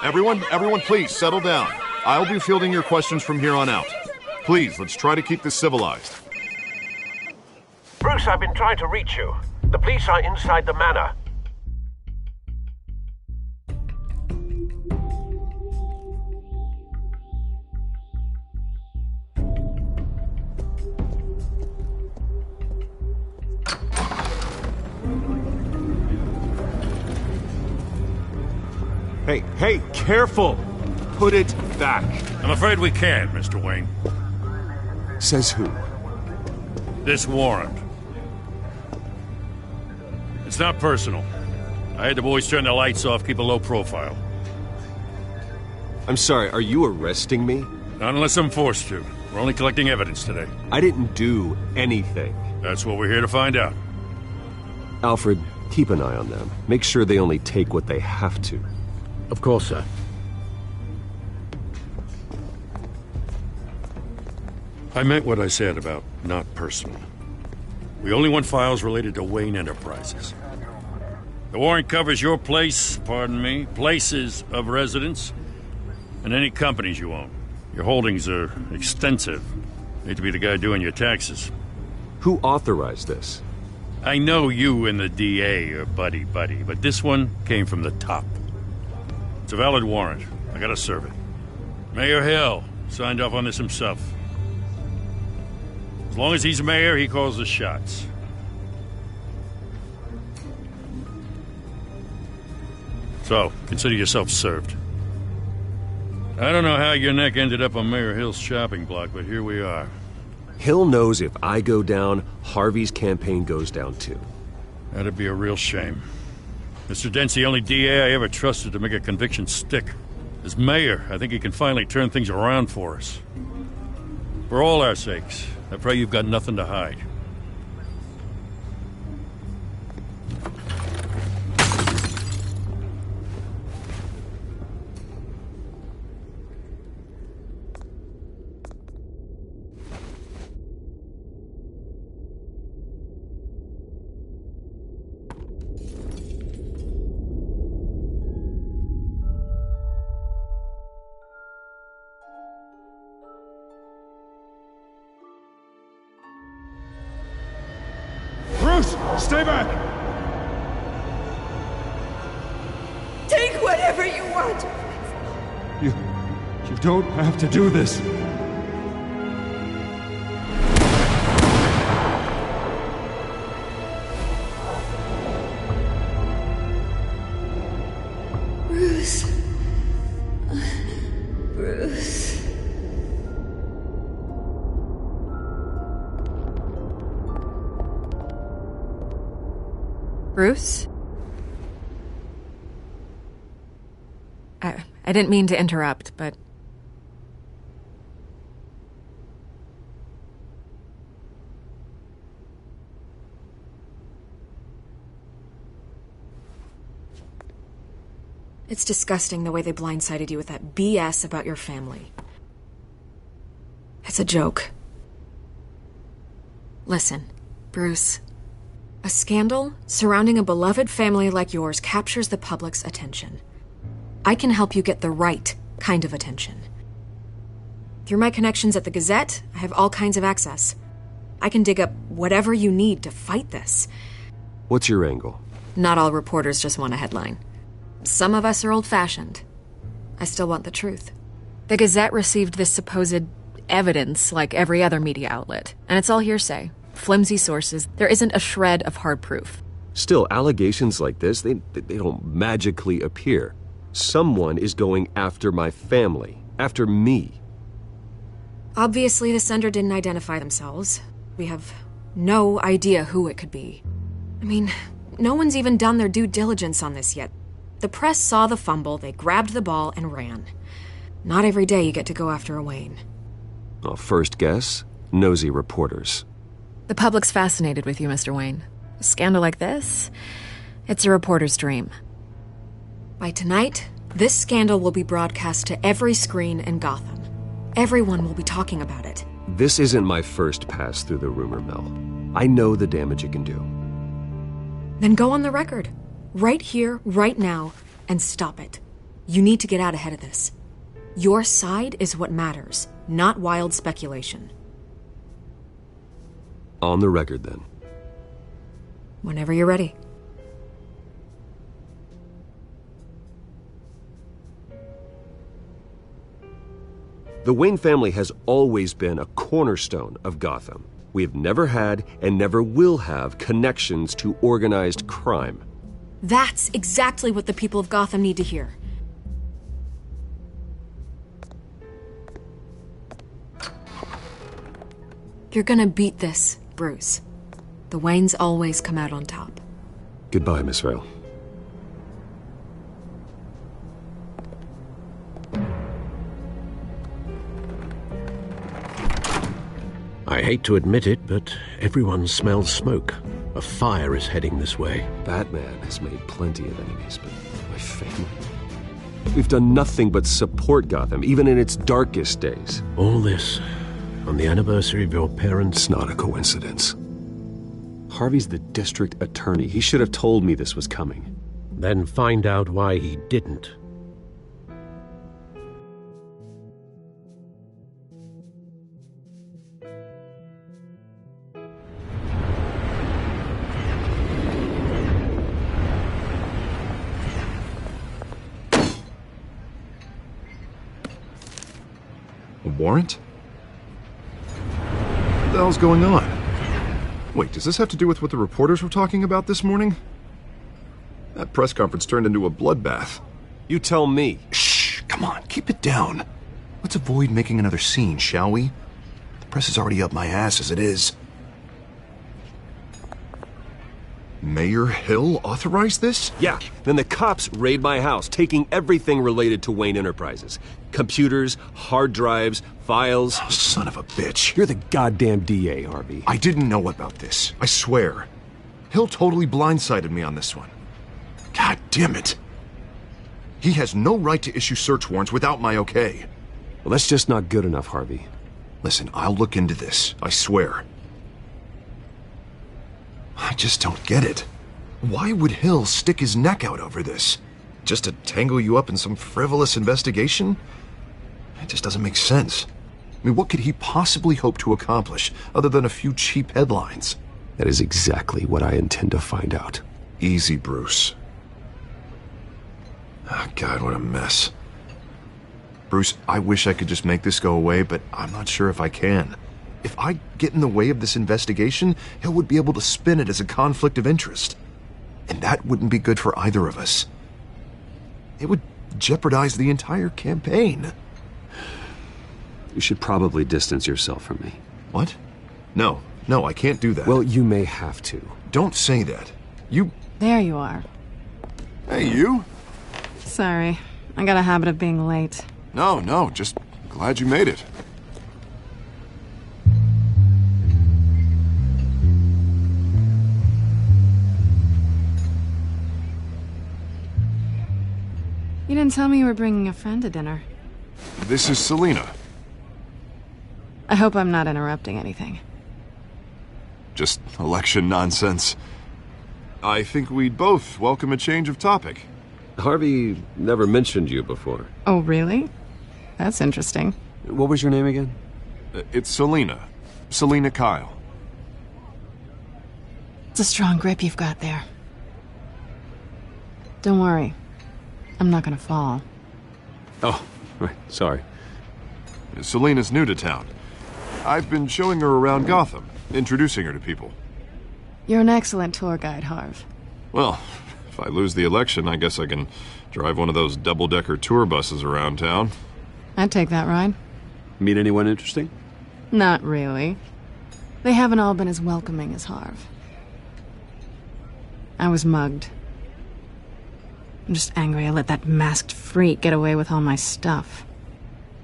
Everyone, please, settle down. I'll be fielding your questions from here on out. Please, let's try to keep this civilized. Bruce, I've been trying to reach you. The police are inside the manor. Hey, careful! Put it back. I'm afraid we can't, Mr. Wayne. Says who? This warrant. It's not personal. I had the boys turn the lights off, keep a low profile. I'm sorry, are you arresting me? Not unless I'm forced to. We're only collecting evidence today. I didn't do anything. That's what we're here to find out. Alfred, keep an eye on them. Make sure they only take what they have to. Of course, sir. I meant what I said about not personal. We only want files related to Wayne Enterprises. The warrant covers your places of residence, and any companies you own. Your holdings are extensive. Need to be the guy doing your taxes. Who authorized this? I know you and the DA are buddy-buddy, but this one came from the top. It's a valid warrant. I gotta serve it. Mayor Hill signed off on this himself. As long as he's mayor, he calls the shots. So, consider yourself served. I don't know how your neck ended up on Mayor Hill's shopping block, but here we are. Hill knows if I go down, Harvey's campaign goes down too. That'd be a real shame. Mr. Dent's the only DA I ever trusted to make a conviction stick. As mayor, I think he can finally turn things around for us. For all our sakes, I pray you've got nothing to hide. Stay back! Take whatever you want! You don't have to do this. Bruce. Bruce. Bruce? I didn't mean to interrupt, but... It's disgusting the way they blindsided you with that BS about your family. It's a joke. Listen, Bruce. A scandal surrounding a beloved family like yours captures the public's attention. I can help you get the right kind of attention. Through my connections at the Gazette, I have all kinds of access. I can dig up whatever you need to fight this. What's your angle? Not all reporters just want a headline. Some of us are old-fashioned. I still want the truth. The Gazette received this supposed evidence like every other media outlet, and it's all hearsay. Flimsy sources. There isn't a shred of hard proof. Still, allegations like this, they don't magically appear. Someone is going after my family, after me. Obviously, the sender didn't identify themselves. We have no idea who it could be. I mean, no one's even done their due diligence on this yet. The press saw the fumble, they grabbed the ball and ran. Not every day you get to go after a Wayne. Well, first guess, nosy reporters. The public's fascinated with you, Mr. Wayne. A scandal like this, it's a reporter's dream. By tonight, this scandal will be broadcast to every screen in Gotham. Everyone will be talking about it. This isn't my first pass through the rumor mill. I know the damage it can do. Then go on the record. Right here, right now, and stop it. You need to get out ahead of this. Your side is what matters, not wild speculation. On the record, then. Whenever you're ready. The Wayne family has always been a cornerstone of Gotham. We have never had and never will have connections to organized crime. That's exactly what the people of Gotham need to hear. You're gonna beat this, Bruce. The Waynes always come out on top. Goodbye, Miss Vale. I hate to admit it, but everyone smells smoke. A fire is heading this way. Batman has made plenty of enemies, but my family... We've done nothing but support Gotham, even in its darkest days. All this on the anniversary of your parents'... It's not a coincidence. Harvey's the district attorney. He should have told me this was coming. Then find out why he didn't. A warrant? What the hell's going on? Wait, does this have to do with what the reporters were talking about this morning? That press conference turned into a bloodbath. You tell me. Shh, come on, keep it down. Let's avoid making another scene, shall we? The press is already up my ass as it is. Mayor Hill authorized this? Yeah, then the cops raid my house, taking everything related to Wayne Enterprises. Computers, hard drives, files. Oh, son of a bitch. You're the goddamn DA, Harvey. I didn't know about this, I swear. Hill totally blindsided me on this one. God damn it. He has no right to issue search warrants without my okay. Well, that's just not good enough, Harvey. Listen, I'll look into this, I swear. I just don't get it. Why would Hill stick his neck out over this? Just to tangle you up in some frivolous investigation? It just doesn't make sense. I mean, what could he possibly hope to accomplish other than a few cheap headlines? That is exactly what I intend to find out. Easy, Bruce. Oh, God, what a mess. Bruce, I wish I could just make this go away, but I'm not sure if I can. If I get in the way of this investigation, Hill would be able to spin it as a conflict of interest. And that wouldn't be good for either of us. It would jeopardize the entire campaign. You should probably distance yourself from me. What? No, I can't do that. Well, you may have to. Don't say that. You... There you are. Hey, you? Sorry. I got a habit of being late. No, just glad you made it. You didn't tell me you were bringing a friend to dinner. This is Selena. I hope I'm not interrupting anything. Just election nonsense. I think we'd both welcome a change of topic. Harvey never mentioned you before. Oh, really? That's interesting. What was your name again? It's Selina. Selina Kyle. It's a strong grip you've got there. Don't worry. I'm not gonna fall. Oh, right. Sorry. Selina's new to town. I've been showing her around Gotham, introducing her to people. You're an excellent tour guide, Harv. Well, if I lose the election, I guess I can drive one of those double-decker tour buses around town. I'd take that ride. Meet anyone interesting? Not really. They haven't all been as welcoming as Harv. I was mugged. I'm just angry I let that masked freak get away with all my stuff.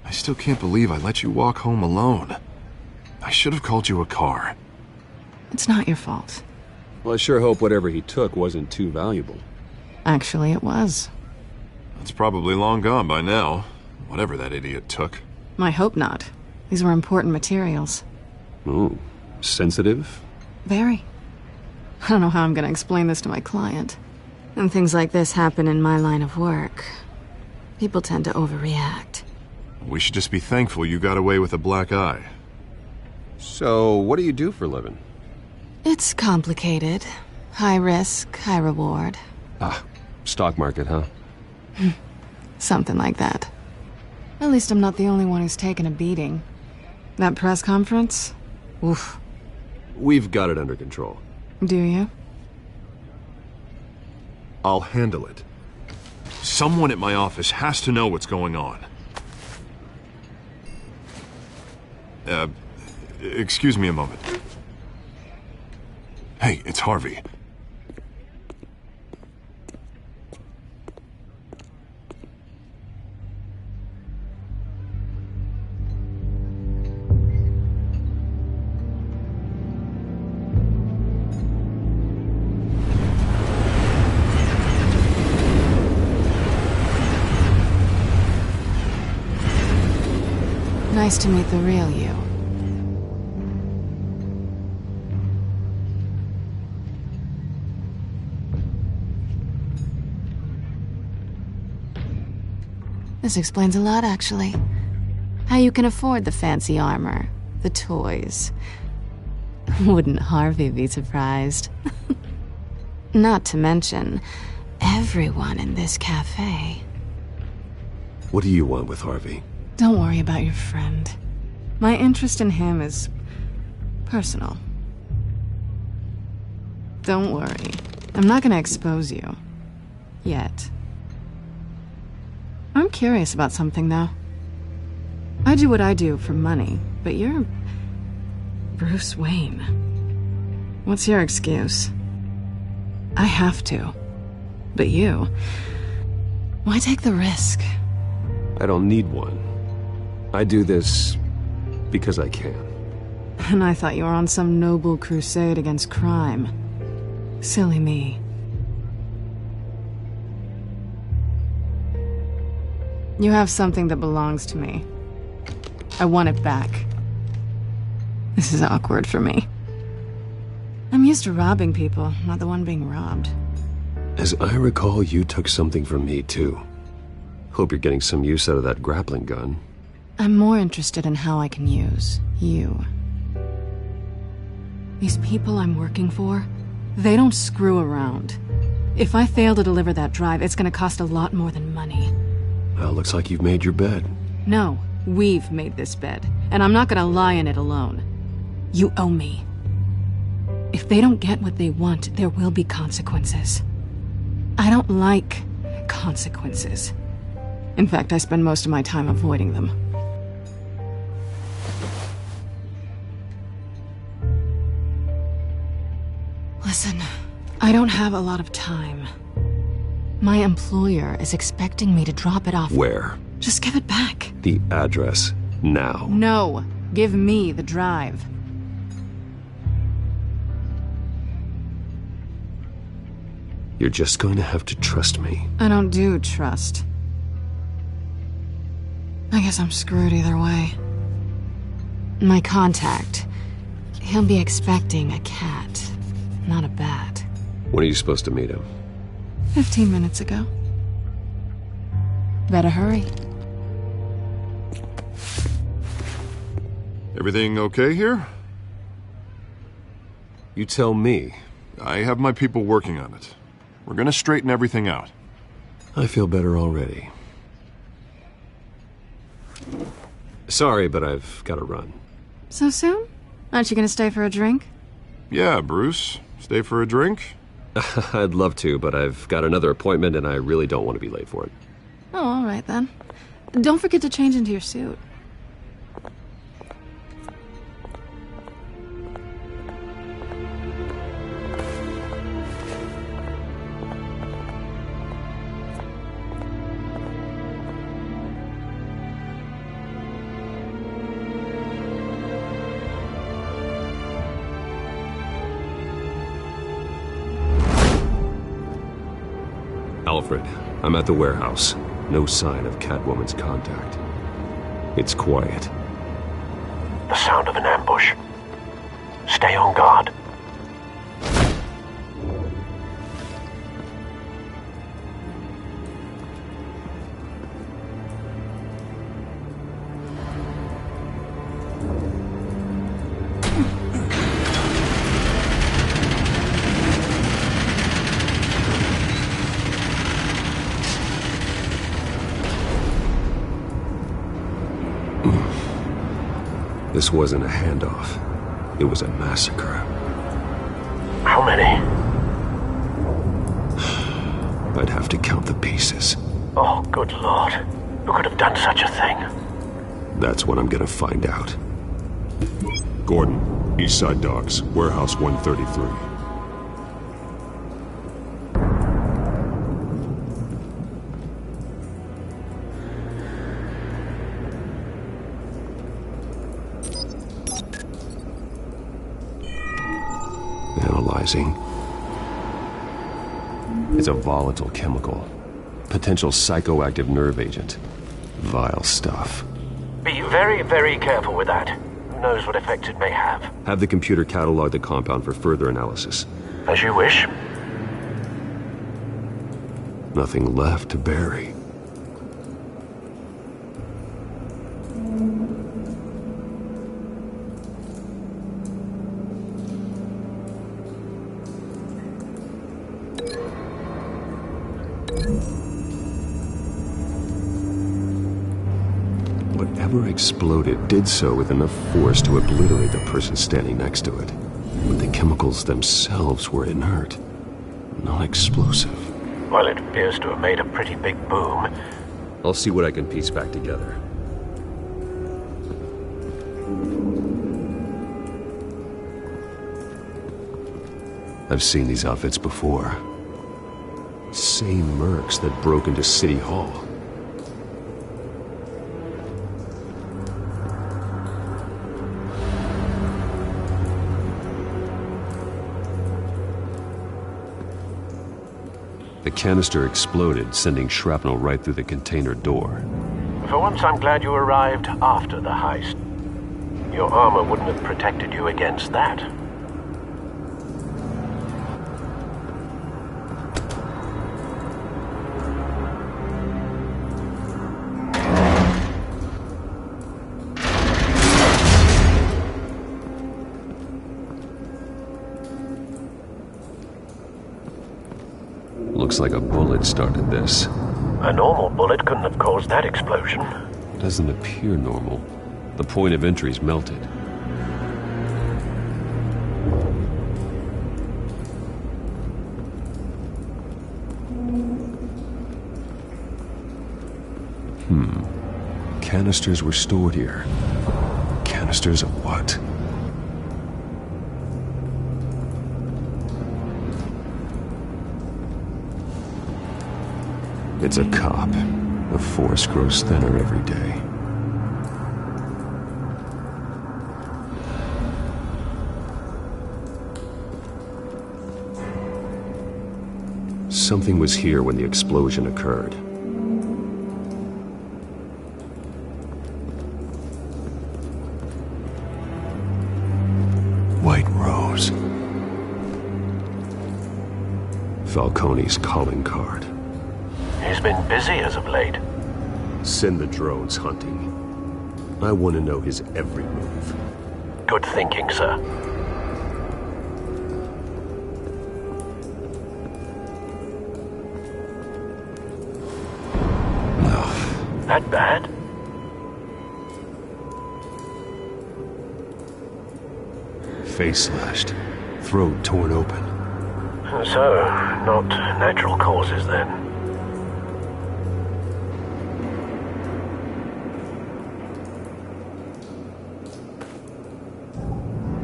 I still can't believe I let you walk home alone. I should have called you a car. It's not your fault. Well, I sure hope whatever he took wasn't too valuable. Actually, it was. It's probably long gone by now, whatever that idiot took. I hope not. These were important materials. Ooh, sensitive? Very. I don't know how I'm gonna explain this to my client. And things like this happen in my line of work. People tend to overreact. We should just be thankful you got away with a black eye. So, what do you do for a living? It's complicated. High risk, high reward. Ah, stock market, huh? Something like that. At least I'm not the only one who's taken a beating. That press conference? Oof. We've got it under control. Do you? I'll handle it. Someone at my office has to know what's going on. Excuse me a moment. Hey, it's Harvey. Nice to meet the real you. This explains a lot, actually. How you can afford the fancy armor, the toys. Wouldn't Harvey be surprised? Not to mention, everyone in this cafe. What do you want with Harvey? Don't worry about your friend. My interest in him is personal. Don't worry. I'm not gonna expose you. Yet. I'm curious about something, though. I do what I do for money, but you're Bruce Wayne. What's your excuse? I have to. But you... why take the risk? I don't need one. I do this because I can. And I thought you were on some noble crusade against crime. Silly me. You have something that belongs to me. I want it back. This is awkward for me. I'm used to robbing people, not the one being robbed. As I recall, you took something from me, too. Hope you're getting some use out of that grappling gun. I'm more interested in how I can use you. These people I'm working for, they don't screw around. If I fail to deliver that drive, it's gonna cost a lot more than money. Well, looks like you've made your bed. No, we've made this bed, and I'm not gonna lie in it alone. You owe me. If they don't get what they want, there will be consequences. I don't like consequences. In fact, I spend most of my time avoiding them. Listen, I don't have a lot of time. My employer is expecting me to drop it off. Where? Just give it back. The address, now. No, give me the drive. You're just going to have to trust me. I don't do trust. I guess I'm screwed either way. My contact, He'll be expecting a cat, not a bat. When are you supposed to meet him? 15 minutes ago. Better hurry. Everything okay here? You tell me. I have my people working on it. We're gonna straighten everything out. I feel better already. Sorry, but I've got to run. So soon? Aren't you gonna stay for a drink? Yeah, Bruce. Stay for a drink? I'd love to, but I've got another appointment and I really don't want to be late for it. Oh, all right then. Don't forget to change into your suit. Alfred, I'm at the warehouse. No sign of Catwoman's contact. It's quiet. The sound of an ambush. Stay on guard. This wasn't a handoff. It was a massacre. How many? I'd have to count the pieces. Oh, good Lord. Who could have done such a thing? That's what I'm gonna find out. Gordon, East Side Docks, Warehouse 133. Analyzing. It's a volatile chemical. Potential psychoactive nerve agent. Vile stuff. Be very, very careful with that. Who knows what effects it may have. Have the computer catalog the compound for further analysis. As you wish. Nothing left to bury. Whatever exploded did so with enough force to obliterate the person standing next to it. But the chemicals themselves were inert, not explosive. Well, it appears to have made a pretty big boom. I'll see what I can piece back together. I've seen these outfits before. Same mercs that broke into City Hall. The canister exploded, sending shrapnel right through the container door. For once, I'm glad you arrived after the heist. Your armor wouldn't have protected you against that. Looks like a bullet started this. A normal bullet couldn't have caused that explosion. Doesn't appear normal. The point of entry's melted. Canisters were stored here. Canisters of what? It's a cop. The force grows thinner every day. Something was here when the explosion occurred. Falcone's calling card. He's been busy as of late. Send the drones hunting. I want to know his every move. Good thinking, sir. That bad? Face slashed. Throat torn open. So, not natural causes then.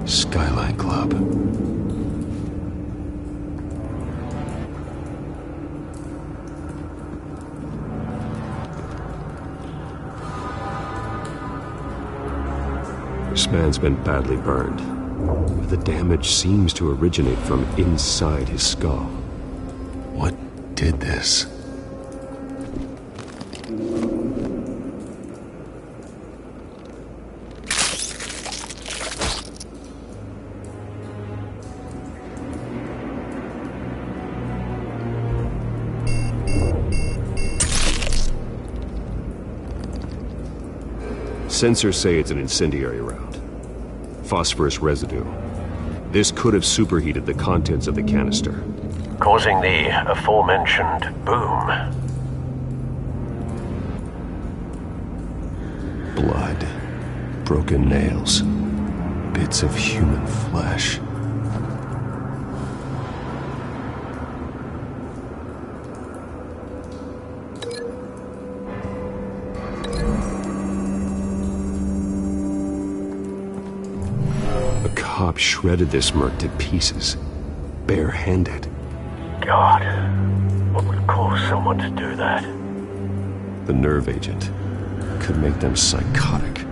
Skyline Club. This man's been badly burned, but the damage seems to originate from inside his skull. What did this? Sensors say it's an incendiary round. Phosphorus residue. This could have superheated the contents of the canister, causing the aforementioned boom. Blood. Broken nails. Bits of human flesh. Cop shredded this merc to pieces, bare-handed. God, what would cause someone to do that? The nerve agent could make them psychotic.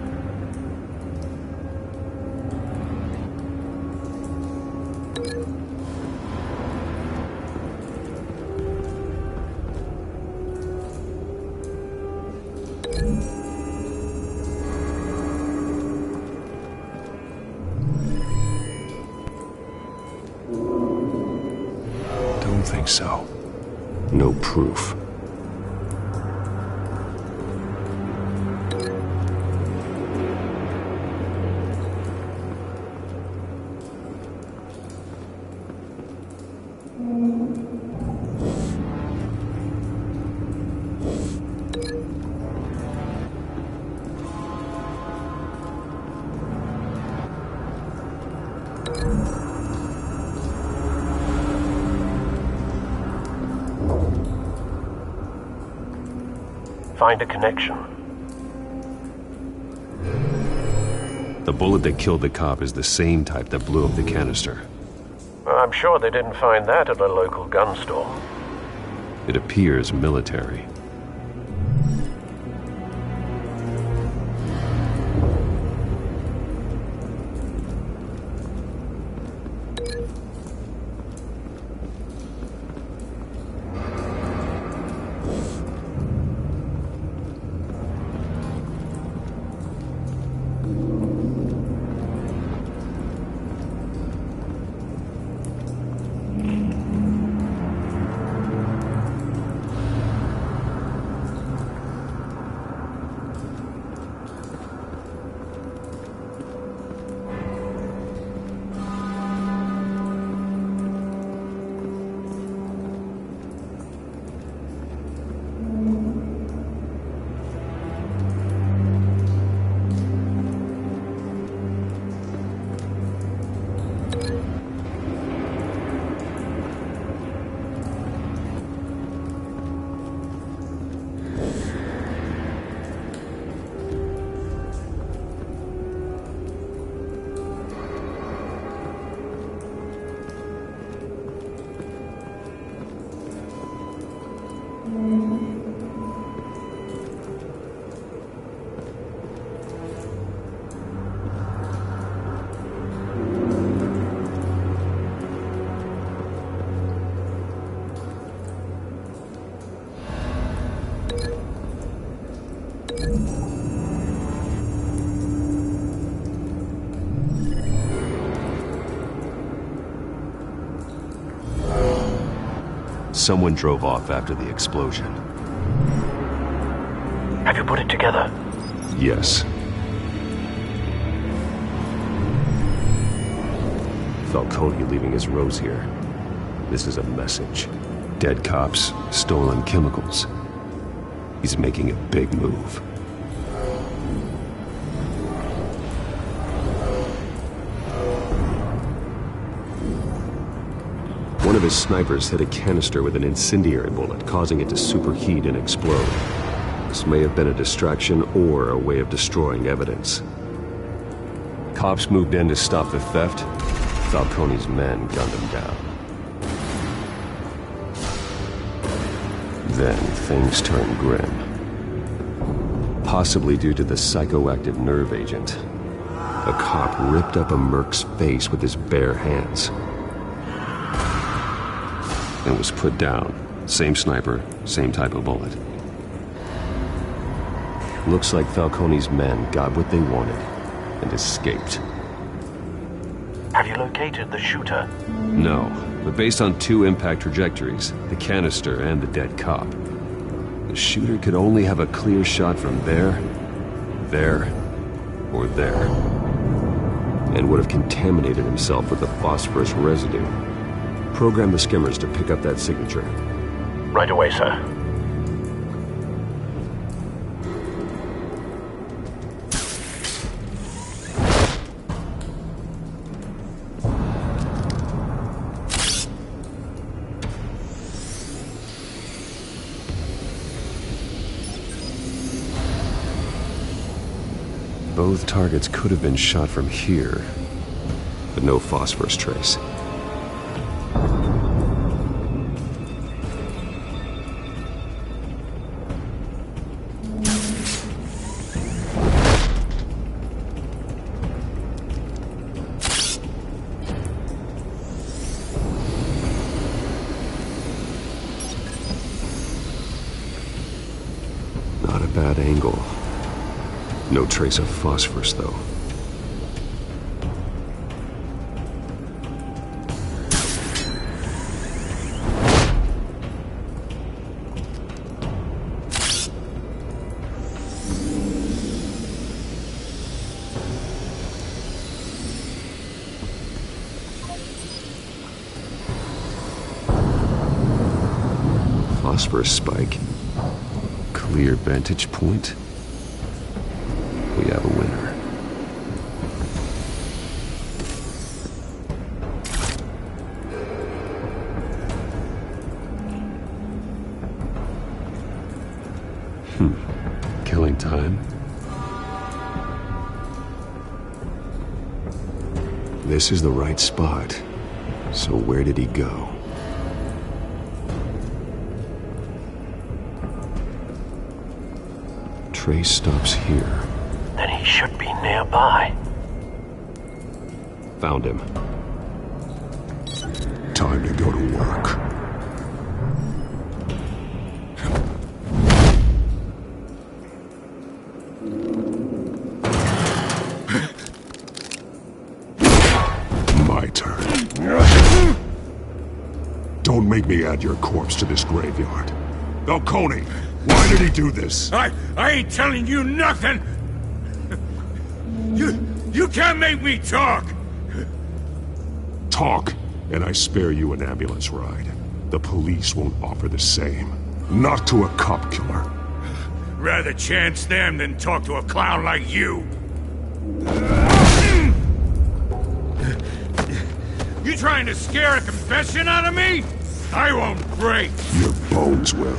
Think so. No proof. Find a connection. The bullet that killed the cop is the same type that blew up the canister. I'm sure they didn't find that at a local gun store. It appears military. someone drove off after the explosion. Have you put it together? Yes. Falcone leaving his rose here. This is a message. Dead cops, stolen chemicals. He's making a big move. One of his snipers hit a canister with an incendiary bullet, causing it to superheat and explode. This may have been a distraction or a way of destroying evidence. Cops moved in to stop the theft. Falcone's men gunned him down. Then things turned grim. Possibly due to the psychoactive nerve agent. A cop ripped up a merc's face with his bare hands. And was put down. Same sniper, same type of bullet. Looks like Falcone's men got what they wanted and escaped. Have you located the shooter? No, but based on 2 impact trajectories, the canister and the dead cop, the shooter could only have a clear shot from there, or there, and would have contaminated himself with the phosphorus residue. Program the skimmers to pick up that signature. Right away, sir. Both targets could have been shot from here, but no phosphorus trace. Not a bad angle. No trace of phosphorus, though. Phosphorus spike. Clear vantage point. We have a winner. Killing time. This is the right spot. So where did he go? Trace stops here. Then he should be nearby. Found him. Time to go to work. My turn. Don't make me add your corpse to this graveyard. Falcone, why did he do this? I ain't telling you nothing! You can't make me talk! Talk, and I spare you an ambulance ride. The police won't offer the same. Not to a cop killer. Rather chance them than talk to a clown like you. You trying to scare a confession out of me? I won't break. Your bones will.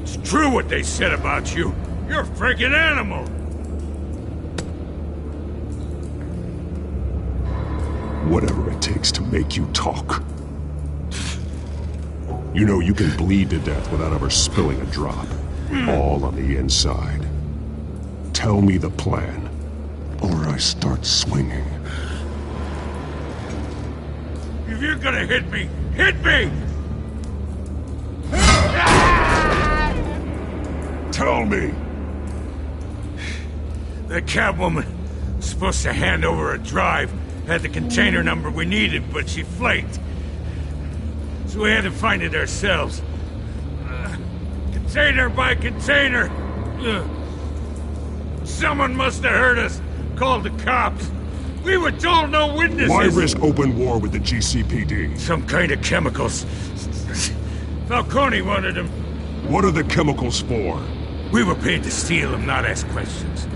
It's true what they said about you. You're a freaking animal. Whatever it takes to make you talk. You know you can bleed to death without ever spilling a drop. All on the inside. Tell me the plan, or I start swinging. If you're gonna hit me, hit me! Tell me! The Catwoman was supposed to hand over a drive, had the container number we needed, but she flaked. So we had to find it ourselves. Container by container. Someone must have heard us, called the cops. We were told no witnesses. Why risk open war with the GCPD? Some kind of chemicals. Falcone wanted them. What are the chemicals for? We were paid to steal them, not ask questions.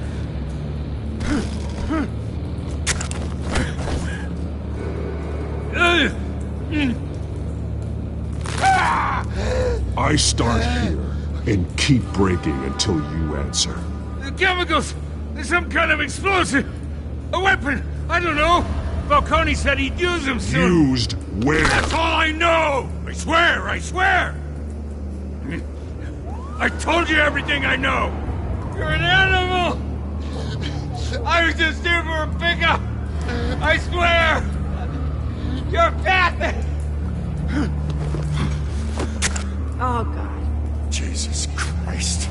I start here and keep breaking until you answer. The chemicals! There's some kind of explosive! A weapon! I don't know! Falcone said he'd use them soon. Used where? That's all I know! I swear, I swear! I told you everything I know! You're an animal! I was just here for a pickup! I swear! You're Batman! Oh, God. Jesus Christ.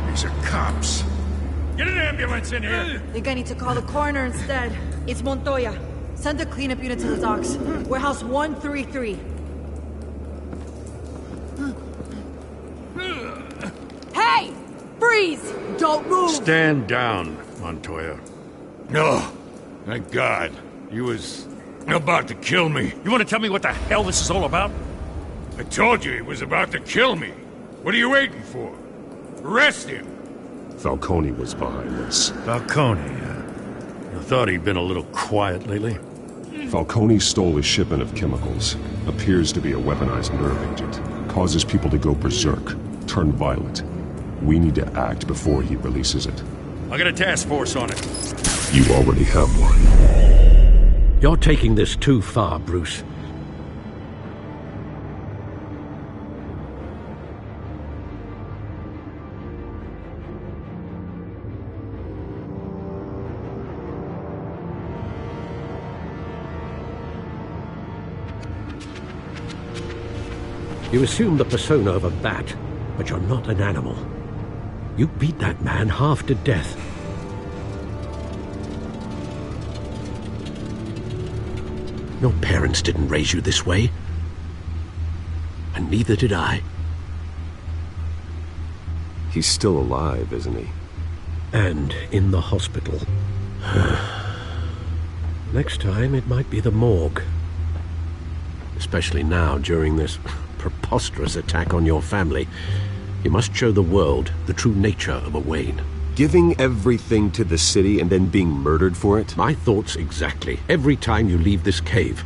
These are cops. Get an ambulance in here! Think I need to call the coroner instead. It's Montoya. Send a cleanup unit to the docks. Warehouse 133. Hey! Freeze! Don't move! Stand down, Montoya. No. Thank God. He was about to kill me. You want to tell me what the hell this is all about? I told you he was about to kill me. What are you waiting for? Arrest him. Falcone was behind this. Falcone, I thought he'd been a little quiet lately. Falcone stole a shipment of chemicals. Appears to be a weaponized nerve agent. Causes people to go berserk, turn violent. We need to act before he releases it. I got a task force on it. You already have one. You're taking this too far, Bruce. You assume the persona of a bat, but you're not an animal. You beat that man half to death. Your parents didn't raise you this way. And neither did I. He's still alive, isn't he? And in the hospital. Next time, it might be the morgue. Especially now, during this preposterous attack on your family. You must show the world the true nature of a Wayne. Giving everything to the city and then being murdered for it? My thoughts exactly. Every time you leave this cave.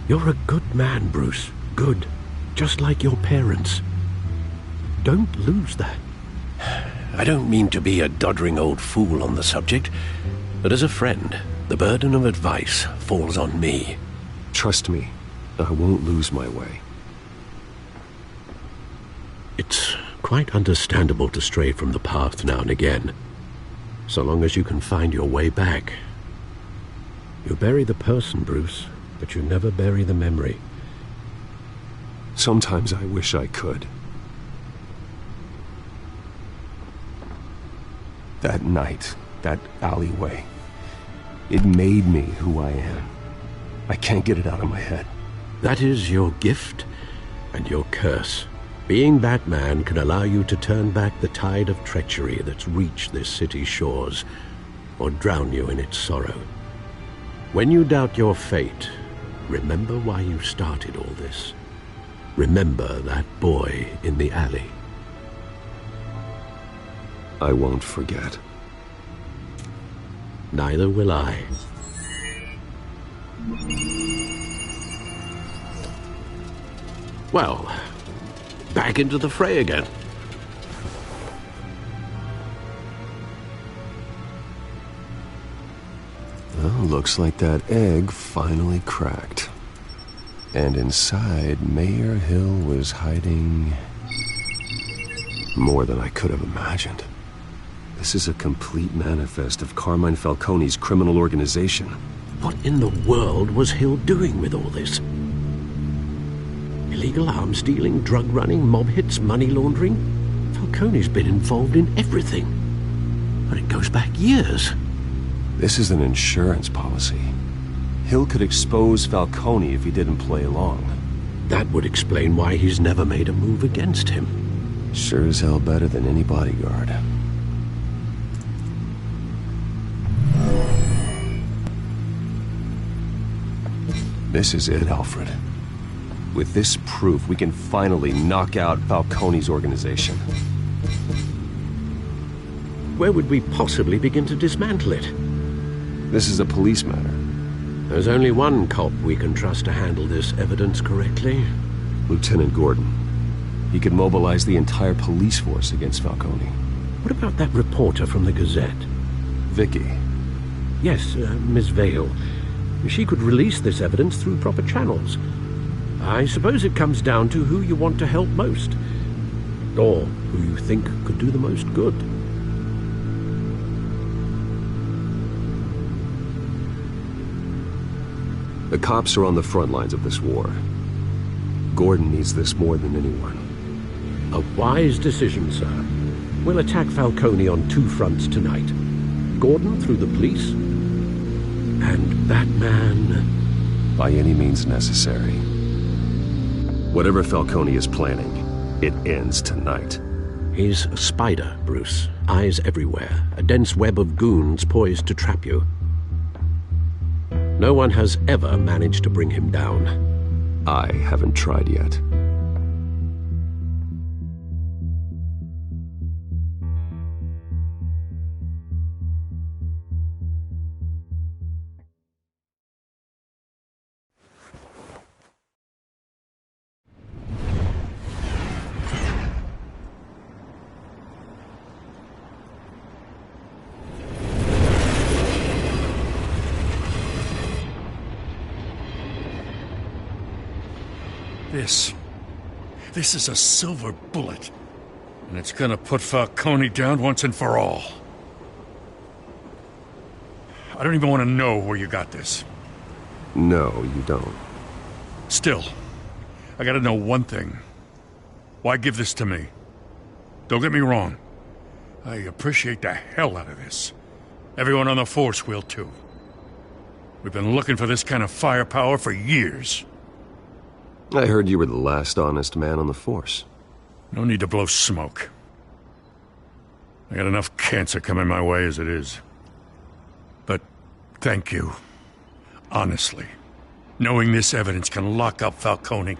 You're a good man, Bruce. Good. Just like your parents. Don't lose that. I don't mean to be a doddering old fool on the subject, but as a friend, the burden of advice falls on me. Trust me, I won't lose my way. It's quite understandable to stray from the path now and again, so long as you can find your way back. You bury the person, Bruce, but you never bury the memory. Sometimes I wish I could. That night, that alleyway, it made me who I am. I can't get it out of my head. That is your gift and your curse. Being Batman can allow you to turn back the tide of treachery that's reached this city's shores, or drown you in its sorrow. When you doubt your fate, remember why you started all this. Remember that boy in the alley. I won't forget. Neither will I. Well, back into the fray again. Well, looks like that egg finally cracked. And inside, Mayor Hill was hiding more than I could have imagined. This is a complete manifest of Carmine Falcone's criminal organization. What in the world was Hill doing with all this? Illegal arms dealing, drug running, mob hits, money laundering. Falcone's been involved in everything. But it goes back years. This is an insurance policy. Hill could expose Falcone if he didn't play along. That would explain why he's never made a move against him. Sure as hell better than any bodyguard. This is it, Alfred. With this proof, we can finally knock out Falcone's organization. Where would we possibly begin to dismantle it? This is a police matter. There's only one cop we can trust to handle this evidence correctly. Lieutenant Gordon. He could mobilize the entire police force against Falcone. What about that reporter from the Gazette? Vicky. Yes, Miss Vale. She could release this evidence through proper channels. I suppose it comes down to who you want to help most. Or who you think could do the most good. The cops are on the front lines of this war. Gordon needs this more than anyone. A wise decision, sir. We'll attack Falcone on two fronts tonight. Gordon through the police, and Batman... by any means necessary. Whatever Falcone is planning, it ends tonight. He's a spider, Bruce. Eyes everywhere. A dense web of goons poised to trap you. No one has ever managed to bring him down. I haven't tried yet. This is a silver bullet. And it's gonna put Falcone down once and for all. I don't even want to know where you got this. No, you don't. Still, I gotta know one thing. Why give this to me? Don't get me wrong. I appreciate the hell out of this. Everyone on the force will too. We've been looking for this kind of firepower for years. I heard you were the last honest man on the force. No need to blow smoke. I got enough cancer coming my way as it is. But thank you. Honestly. Knowing this evidence can lock up Falcone.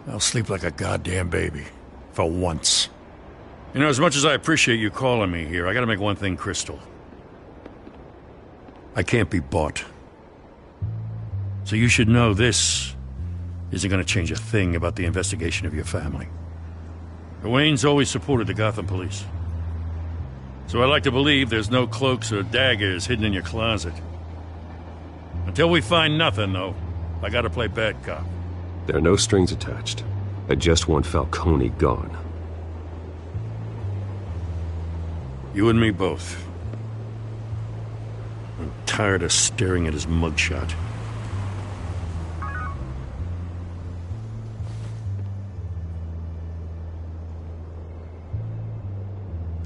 I'll sleep like a goddamn baby. For once. You know, as much as I appreciate you calling me here, I gotta make one thing crystal. I can't be bought. So you should know this isn't going to change a thing about the investigation of your family. The Waynes always supported the Gotham police. So I like to believe there's no cloaks or daggers hidden in your closet. Until we find nothing, though, I gotta play bad cop. There are no strings attached. I just want Falcone gone. You and me both. I'm tired of staring at his mugshot.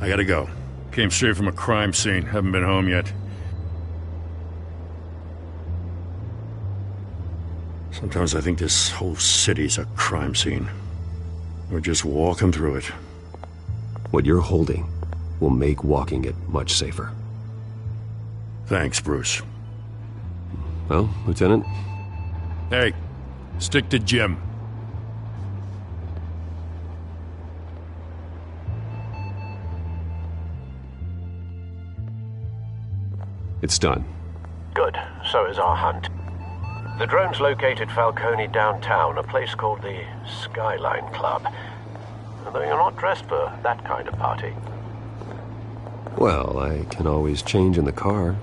I gotta go. Came straight from a crime scene. Haven't been home yet. Sometimes I think this whole city's a crime scene. We're just walking through it. What you're holding will make walking it much safer. Thanks, Bruce. Well, Lieutenant? Hey, stick to Jim. It's done. Good. So is our hunt. The drones located Falcone downtown, a place called the Skyline Club. Though you're not dressed for that kind of party. Well, I can always change in the car.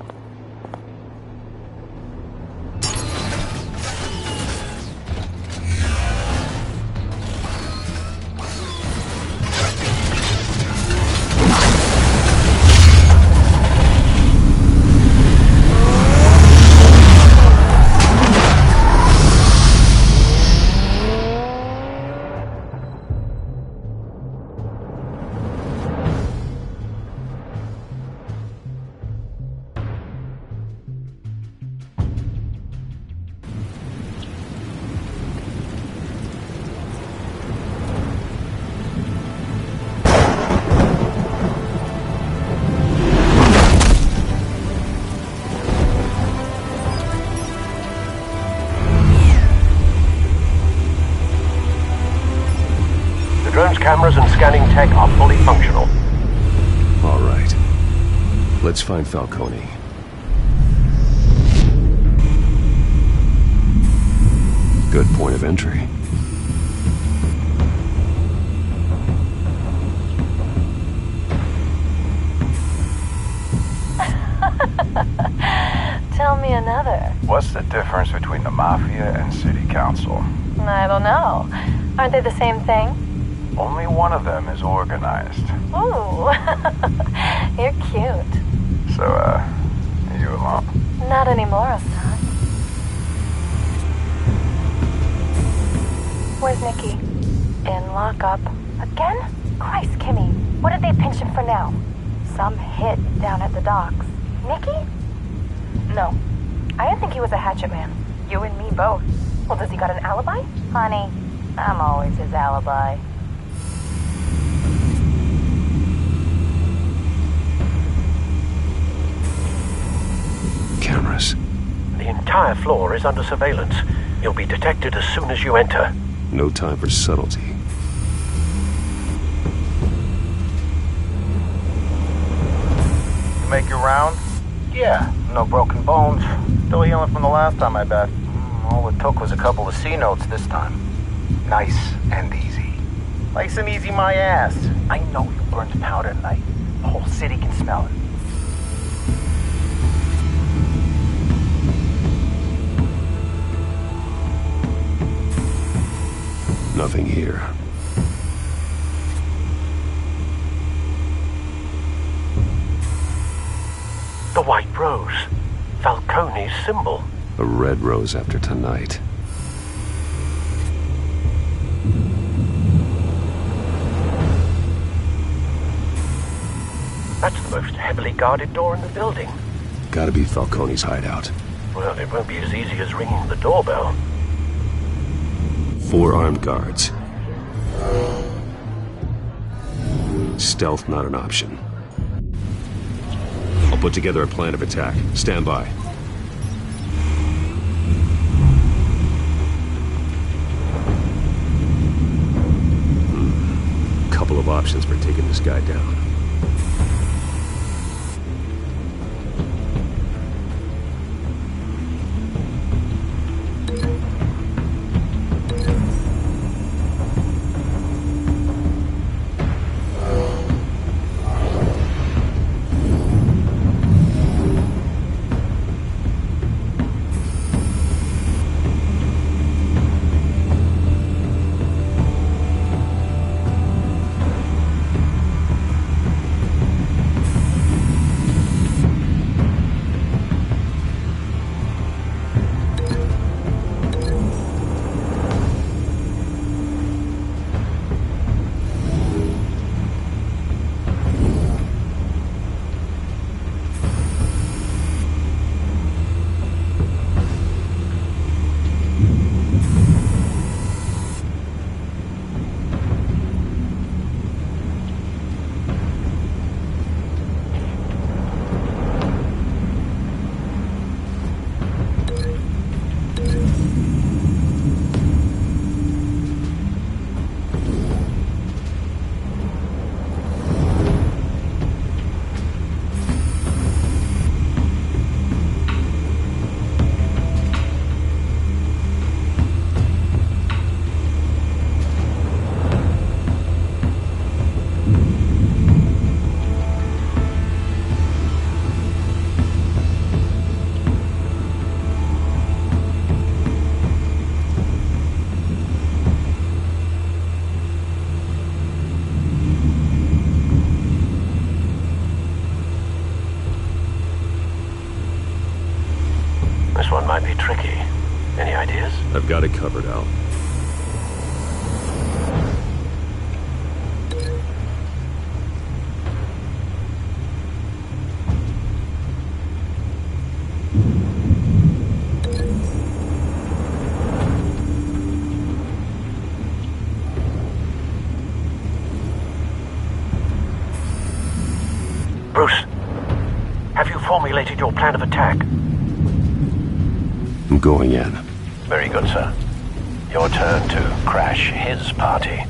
drone's cameras and scanning tech are fully functional. All right. Let's find Falcone. Good point of entry. Tell me another. What's the difference between the Mafia and City Council? I don't know. Aren't they the same thing? Only one of them is organized. Ooh, you're cute. So, are you alone? Not anymore, son. Where's Nicky? In lockup. Again? Christ, Kimmy. What did they pinch him for now? Some hit down at the docks. Nicky? No. I didn't think he was a hatchet man. You and me both. Well, does he got an alibi? Honey, I'm always his alibi. Cameras. The entire floor is under surveillance. You'll be detected as soon as you enter. No time for subtlety. You make your rounds? Yeah, no broken bones. Still healing from the last time, I bet. All it took was a couple of C notes this time. Nice and easy. Nice and easy, my ass. I know you burned powder tonight. The whole city can smell it. Nothing here. The white rose. Falcone's symbol. A red rose after tonight. That's the most heavily guarded door in the building. Gotta be Falcone's hideout. Well, it won't be as easy as ringing the doorbell. 4 armed guards. Stealth not an option. I'll put together a plan of attack. Stand by. Couple of options for taking this guy down. This one might be tricky. Any ideas? I've got it covered, Al. Bruce, have you formulated your plan of attack? I'm going in. Very good, sir. Your turn to crash his party.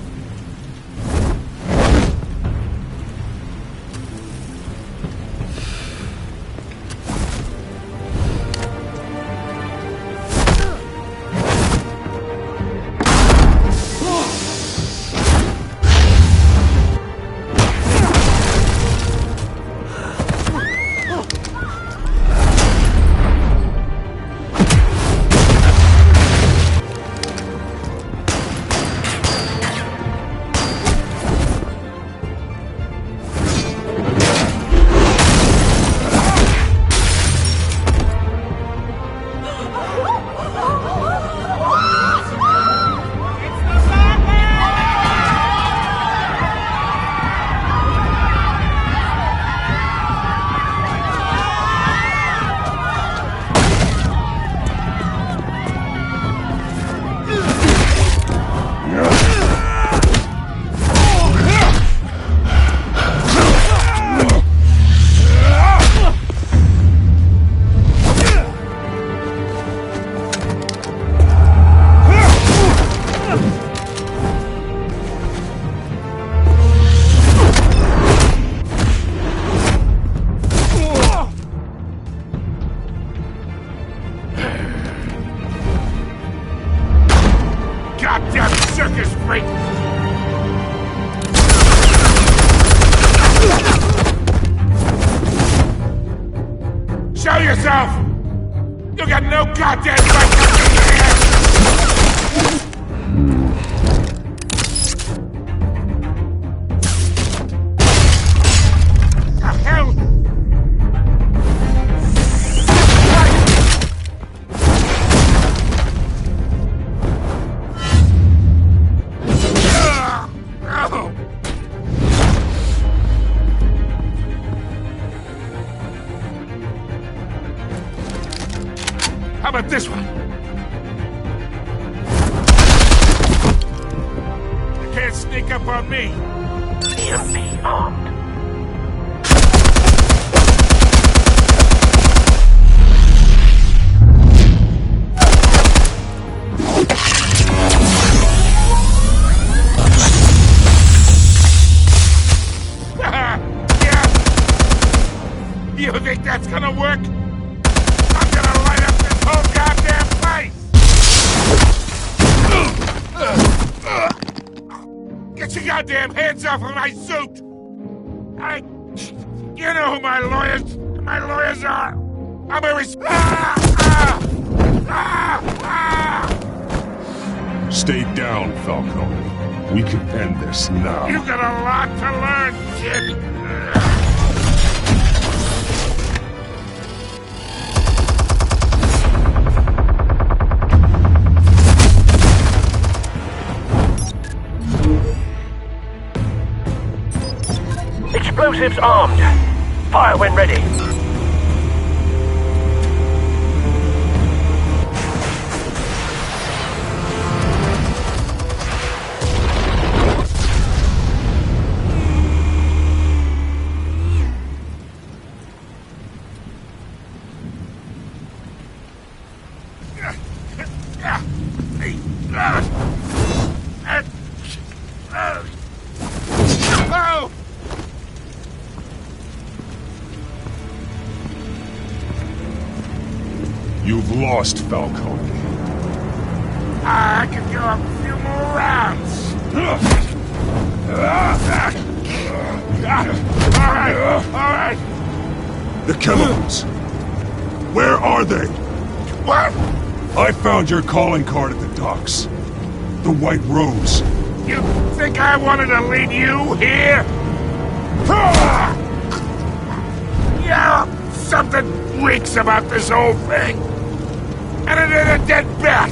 yourself! You got no goddamn right to be here! The hell? How about this one? You can't sneak up on me. EMP armed. Yeah. You think that's gonna work? I'm gonna light up this whole goddamn place! Get your goddamn hands off of my suit! You know who my lawyers are! I'm a Stay down, Falcone. We can end this now. You got a lot to learn, kid! Explosives armed. Fire when ready. Oh! You've lost, Falcone. I could go a few more rounds. All right. The chemicals. Where are they? What? I found your calling card at the docks. The White Rose. You think I wanted to leave you here? Yeah, something reeks about this whole thing. And it is a dead bat.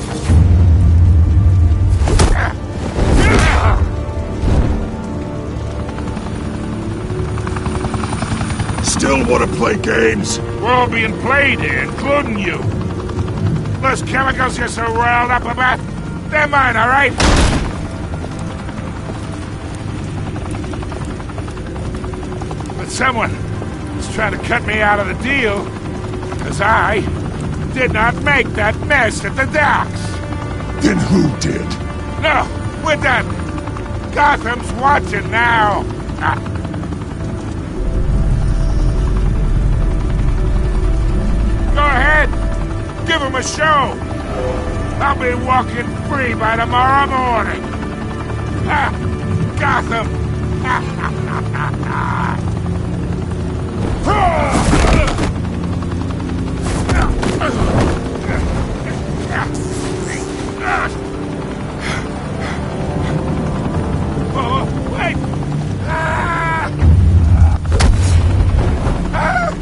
Still want to play games? We're all being played here, including you. Those chemicals you're so riled up about, they're mine, all right? But someone is trying to cut me out of the deal, because I did not make that mess at the docks. Then who did? No, we're done. Gotham's watching now. Go ahead. Give him a show. I'll be walking free by tomorrow morning. Gotham. Oh, wait.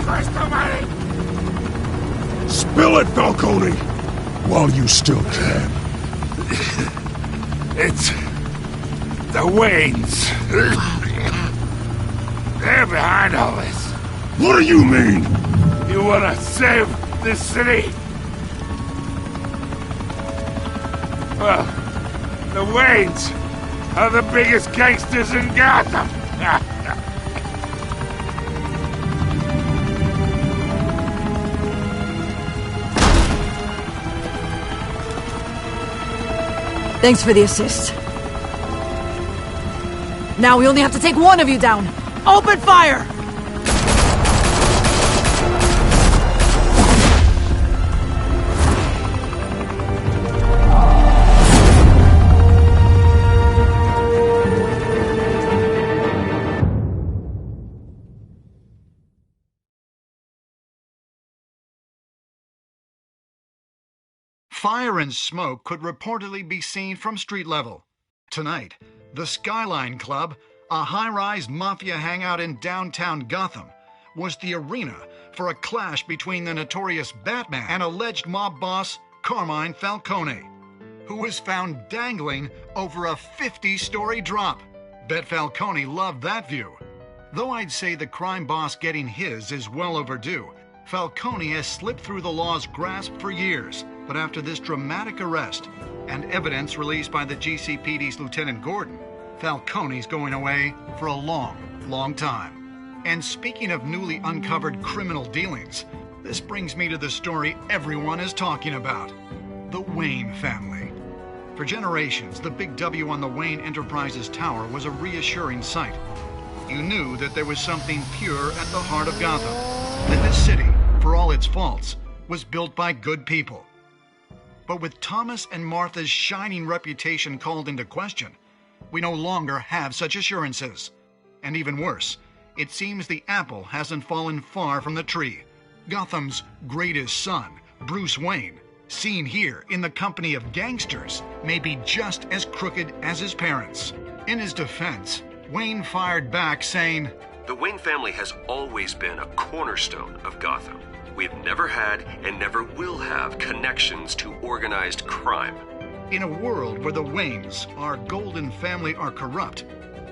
Christ almighty. Spill it, Falcone! While you still can. It's the Waynes. They're behind all this. What do you mean? You wanna save this city? Well, the Waynes are the biggest gangsters in Gotham. Thanks for the assist. Now we only have to take one of you down. Open fire! Fire and smoke could reportedly be seen from street level. Tonight, the Skyline Club, a high-rise mafia hangout in downtown Gotham, was the arena for a clash between the notorious Batman and alleged mob boss Carmine Falcone, who was found dangling over a 50-story drop. Bet Falcone loved that view. Though I'd say the crime boss getting his is well overdue, Falcone has slipped through the law's grasp for years. But after this dramatic arrest and evidence released by the GCPD's Lieutenant Gordon, Falcone's going away for a long, long time. And speaking of newly uncovered criminal dealings, this brings me to the story everyone is talking about: the Wayne family. For generations, the big W on the Wayne Enterprises Tower was a reassuring sight. You knew that there was something pure at the heart of Gotham, that this city, for all its faults, was built by good people. But with Thomas and Martha's shining reputation called into question, we no longer have such assurances. And even worse, it seems the apple hasn't fallen far from the tree. Gotham's greatest son, Bruce Wayne, seen here in the company of gangsters, may be just as crooked as his parents. In his defense, Wayne fired back saying, "The Wayne family has always been a cornerstone of Gotham. We've never had and never will have connections to organized crime." In a world where the Waynes, our golden family, are corrupt,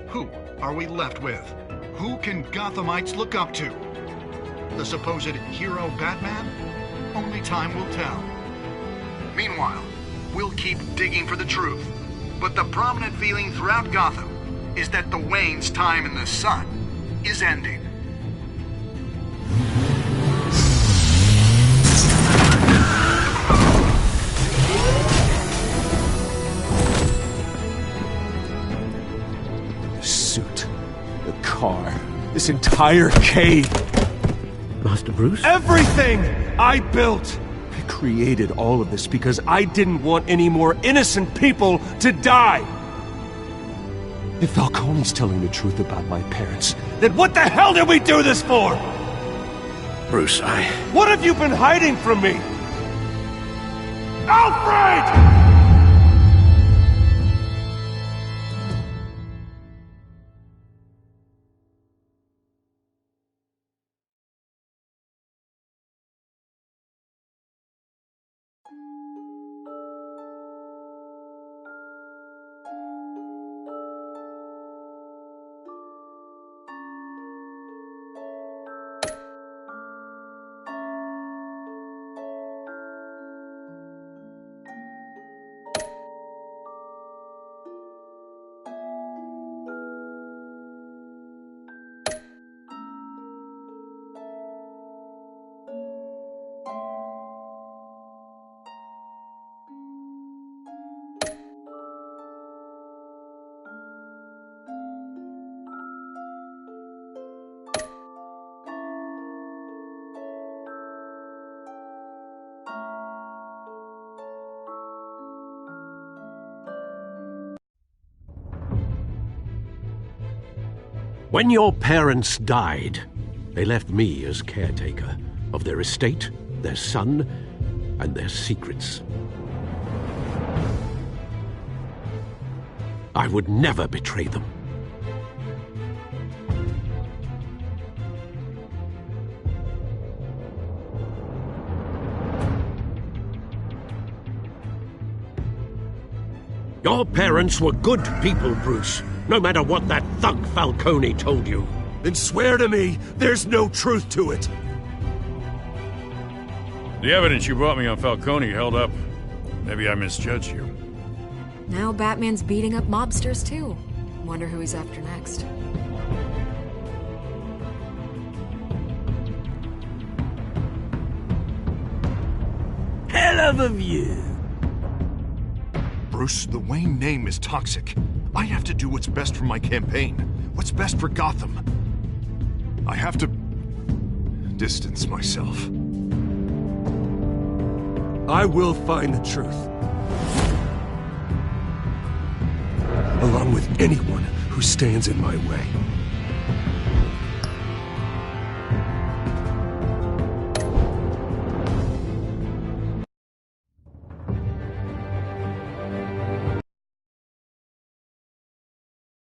who are we left with? Who can Gothamites look up to? The supposed hero Batman? Only time will tell. Meanwhile, we'll keep digging for the truth. But the prominent feeling throughout Gotham is that the Waynes' time in the sun is ending. The suit, the car, this entire cave. Master Bruce? Everything I built! I created all of this because I didn't want any more innocent people to die! If Falcone's telling the truth about my parents, then what the hell did we do this for? Bruce, What have you been hiding from me? Alfred! When your parents died, they left me as caretaker of their estate, their son, and their secrets. I would never betray them. Your parents were good people, Bruce. No matter what that thug Falcone told you. Then swear to me there's no truth to it. The evidence you brought me on Falcone held up. Maybe I misjudged you. Now Batman's beating up mobsters, too. Wonder who he's after next. Hell of a view. Bruce, the Wayne name is toxic. I have to do what's best for my campaign. What's best for Gotham. I have to distance myself. I will find the truth. Along with anyone who stands in my way.